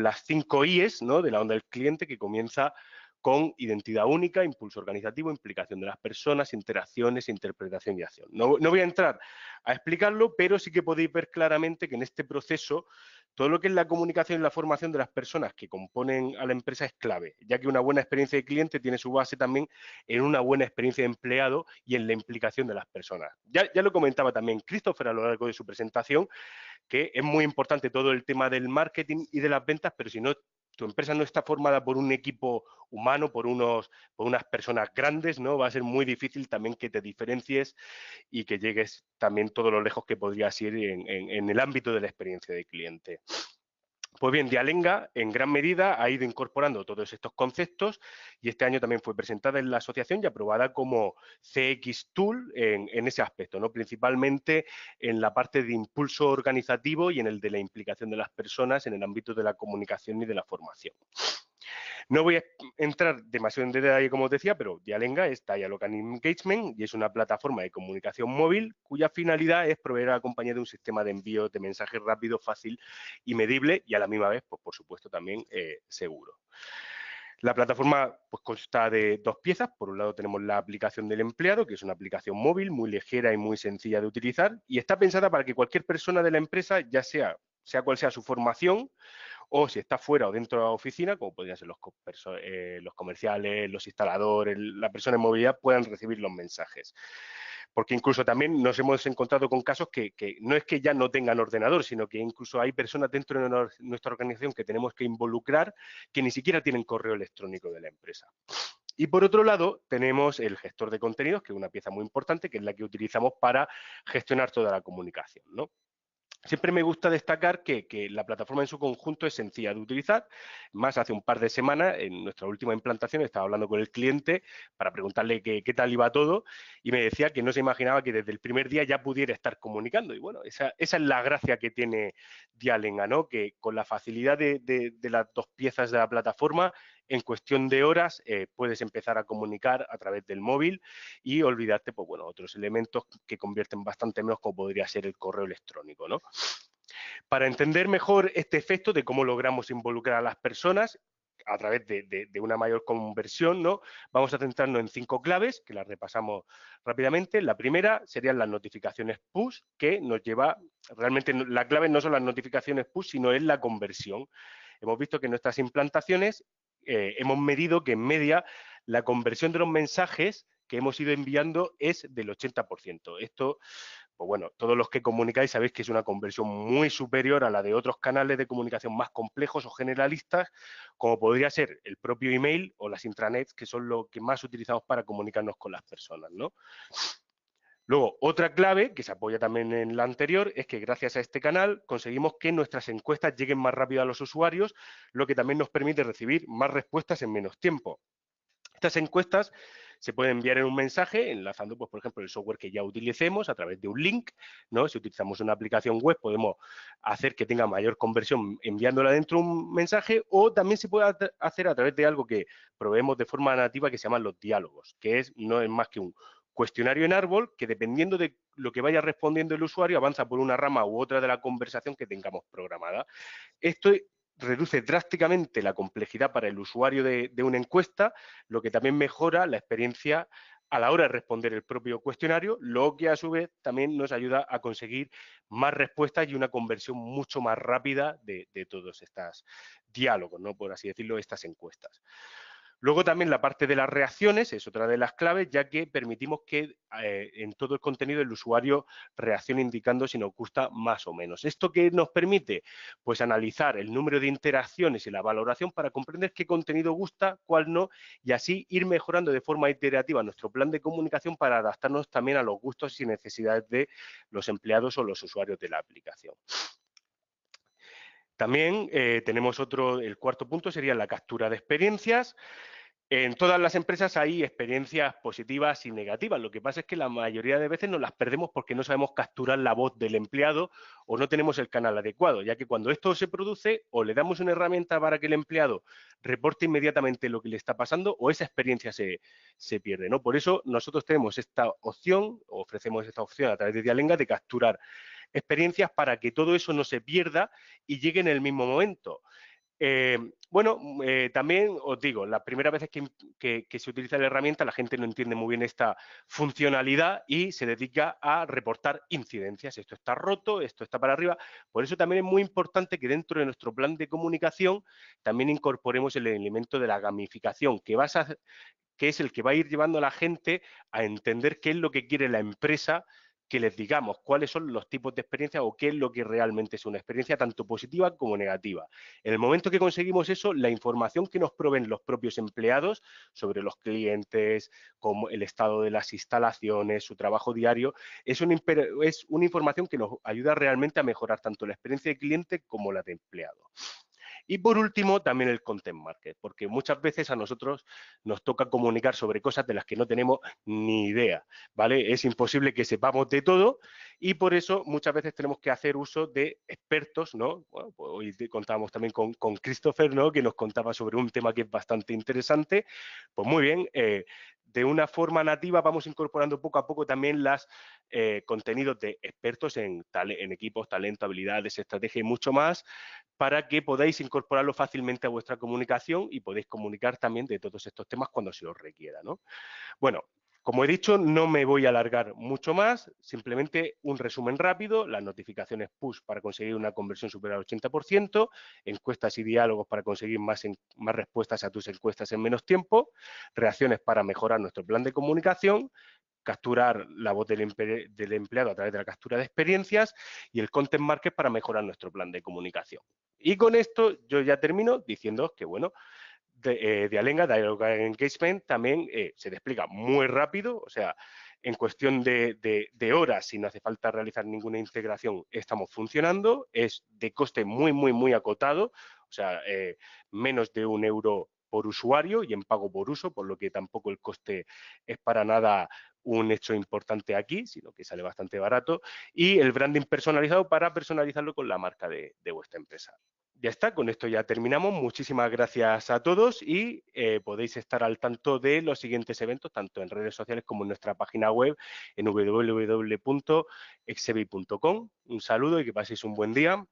las 5 I's, ¿no? De la onda del cliente, que comienza con identidad única, impulso organizativo, implicación de las personas, interacciones, interpretación y acción. No voy a entrar a explicarlo, pero sí que podéis ver claramente que en este proceso todo lo que es la comunicación y la formación de las personas que componen a la empresa es clave, ya que una buena experiencia de cliente tiene su base también en una buena experiencia de empleado y en la implicación de las personas. Ya lo comentaba también Christopher a lo largo de su presentación, que es muy importante todo el tema del marketing y de las ventas, pero si no, tu empresa no está formada por un equipo humano, por unas personas grandes, ¿no? Va a ser muy difícil también que te diferencies y que llegues también todo lo lejos que podrías ir en el ámbito de la experiencia de cliente. Pues bien, Dialenga en gran medida ha ido incorporando todos estos conceptos y este año también fue presentada en la asociación y aprobada como CX Tool en ese aspecto, ¿no? Principalmente en la parte de impulso organizativo y en el de la implicación de las personas en el ámbito de la comunicación y de la formación. No voy a entrar demasiado en detalle, como os decía, pero Dialenga es Dialogue and Engagement y es una plataforma de comunicación móvil cuya finalidad es proveer a la compañía de un sistema de envío de mensajes rápido, fácil y medible y a la misma vez, pues por supuesto, también seguro. La plataforma pues, consta de 2 piezas. Por un lado tenemos la aplicación del empleado, que es una aplicación móvil muy ligera y muy sencilla de utilizar y está pensada para que cualquier persona de la empresa, ya sea cual sea su formación, o si está fuera o dentro de la oficina, como podrían ser los comerciales, los instaladores, la persona en movilidad, puedan recibir los mensajes. Porque incluso también nos hemos encontrado con casos que no es que ya no tengan ordenador, sino que incluso hay personas dentro de nuestra organización que tenemos que involucrar que ni siquiera tienen correo electrónico de la empresa. Y por otro lado, tenemos el gestor de contenidos, que es una pieza muy importante, que es la que utilizamos para gestionar toda la comunicación, ¿no? Siempre me gusta destacar que la plataforma en su conjunto es sencilla de utilizar. Más hace un par de semanas, en nuestra última implantación, estaba hablando con el cliente para preguntarle qué tal iba todo y me decía que no se imaginaba que desde el primer día ya pudiera estar comunicando. Y bueno, esa es la gracia que tiene Dialenga, ¿no? Que con la facilidad de las 2 piezas de la plataforma, en cuestión de horas puedes empezar a comunicar a través del móvil y olvidarte, pues bueno, otros elementos que convierten bastante menos, como podría ser el correo electrónico, ¿no? Para entender mejor este efecto de cómo logramos involucrar a las personas a través de una mayor conversión, ¿no? Vamos a centrarnos en 5 claves, que las repasamos rápidamente. La primera serían las notificaciones push, que nos lleva, realmente la clave no son las notificaciones push, sino es la conversión. Hemos visto que en nuestras implantaciones hemos medido que en media la conversión de los mensajes que hemos ido enviando es del 80%. Esto, pues bueno, todos los que comunicáis sabéis que es una conversión muy superior a la de otros canales de comunicación más complejos o generalistas, como podría ser el propio email o las intranets, que son lo que más utilizamos para comunicarnos con las personas, ¿no? Luego, otra clave, que se apoya también en la anterior, es que gracias a este canal conseguimos que nuestras encuestas lleguen más rápido a los usuarios, lo que también nos permite recibir más respuestas en menos tiempo. Estas encuestas se pueden enviar en un mensaje, enlazando, pues, por ejemplo, el software que ya utilicemos a través de un link, ¿no? Si utilizamos una aplicación web, podemos hacer que tenga mayor conversión enviándola dentro de un mensaje, o también se puede hacer a través de algo que proveemos de forma nativa que se llaman los diálogos, que no es más que un cuestionario en árbol que, dependiendo de lo que vaya respondiendo el usuario, avanza por una rama u otra de la conversación que tengamos programada. Esto reduce drásticamente la complejidad para el usuario de una encuesta, lo que también mejora la experiencia a la hora de responder el propio cuestionario, lo que a su vez también nos ayuda a conseguir más respuestas y una conversión mucho más rápida de todos estos diálogos, ¿no? Por así decirlo, estas encuestas. Luego también la parte de las reacciones es otra de las claves, ya que permitimos que en todo el contenido el usuario reaccione indicando si nos gusta más o menos. ¿Esto qué nos permite? Pues analizar el número de interacciones y la valoración para comprender qué contenido gusta, cuál no, y así ir mejorando de forma iterativa nuestro plan de comunicación para adaptarnos también a los gustos y necesidades de los empleados o los usuarios de la aplicación. También tenemos el cuarto punto sería la captura de experiencias. En todas las empresas hay experiencias positivas y negativas. Lo que pasa es que la mayoría de veces nos las perdemos porque no sabemos capturar la voz del empleado o no tenemos el canal adecuado, ya que cuando esto se produce, o le damos una herramienta para que el empleado reporte inmediatamente lo que le está pasando, o esa experiencia se pierde, ¿no? Por eso nosotros tenemos esta opción, ofrecemos esta opción a través de Dialenga de capturar experiencias para que todo eso no se pierda y llegue en el mismo momento. También os digo, las primeras veces que se utiliza la herramienta, la gente no entiende muy bien esta funcionalidad y se dedica a reportar incidencias. Esto está roto, esto está para arriba. Por eso también es muy importante que dentro de nuestro plan de comunicación también incorporemos el elemento de la gamificación, que es el que va a ir llevando a la gente a entender qué es lo que quiere la empresa que les digamos, cuáles son los tipos de experiencia o qué es lo que realmente es una experiencia tanto positiva como negativa. En el momento que conseguimos eso, la información que nos proveen los propios empleados sobre los clientes, como el estado de las instalaciones, su trabajo diario, es una información que nos ayuda realmente a mejorar tanto la experiencia de cliente como la de empleado. Y por último, también el content market, porque muchas veces a nosotros nos toca comunicar sobre cosas de las que no tenemos ni idea, ¿vale? Es imposible que sepamos de todo y por eso muchas veces tenemos que hacer uso de expertos, ¿no? Bueno, pues hoy contábamos también con Christopher, ¿no? Que nos contaba sobre un tema que es bastante interesante. Pues muy bien, de una forma nativa vamos incorporando poco a poco también los contenidos de expertos en equipos, talento, habilidades, estrategia y mucho más, para que podáis incorporarlo fácilmente a vuestra comunicación y podéis comunicar también de todos estos temas cuando se os requiera, ¿no? Bueno, como he dicho, no me voy a alargar mucho más, simplemente un resumen rápido, las notificaciones push para conseguir una conversión superior al 80%, encuestas y diálogos para conseguir más respuestas a tus encuestas en menos tiempo, reacciones para mejorar nuestro plan de comunicación, capturar la voz del empleado a través de la captura de experiencias y el content market para mejorar nuestro plan de comunicación. Y con esto yo ya termino diciendo que, bueno, Dialenga, Dialogue Engagement, también se despliega muy rápido, o sea, en cuestión de horas, si no hace falta realizar ninguna integración, estamos funcionando, es de coste muy acotado, o sea, menos de €1 por usuario y en pago por uso, por lo que tampoco el coste es para nada un hecho importante aquí, sino que sale bastante barato, y el branding personalizado para personalizarlo con la marca de vuestra empresa. Ya está, con esto ya terminamos. Muchísimas gracias a todos y podéis estar al tanto de los siguientes eventos, tanto en redes sociales como en nuestra página web en www.exebi.com. Un saludo y que paséis un buen día.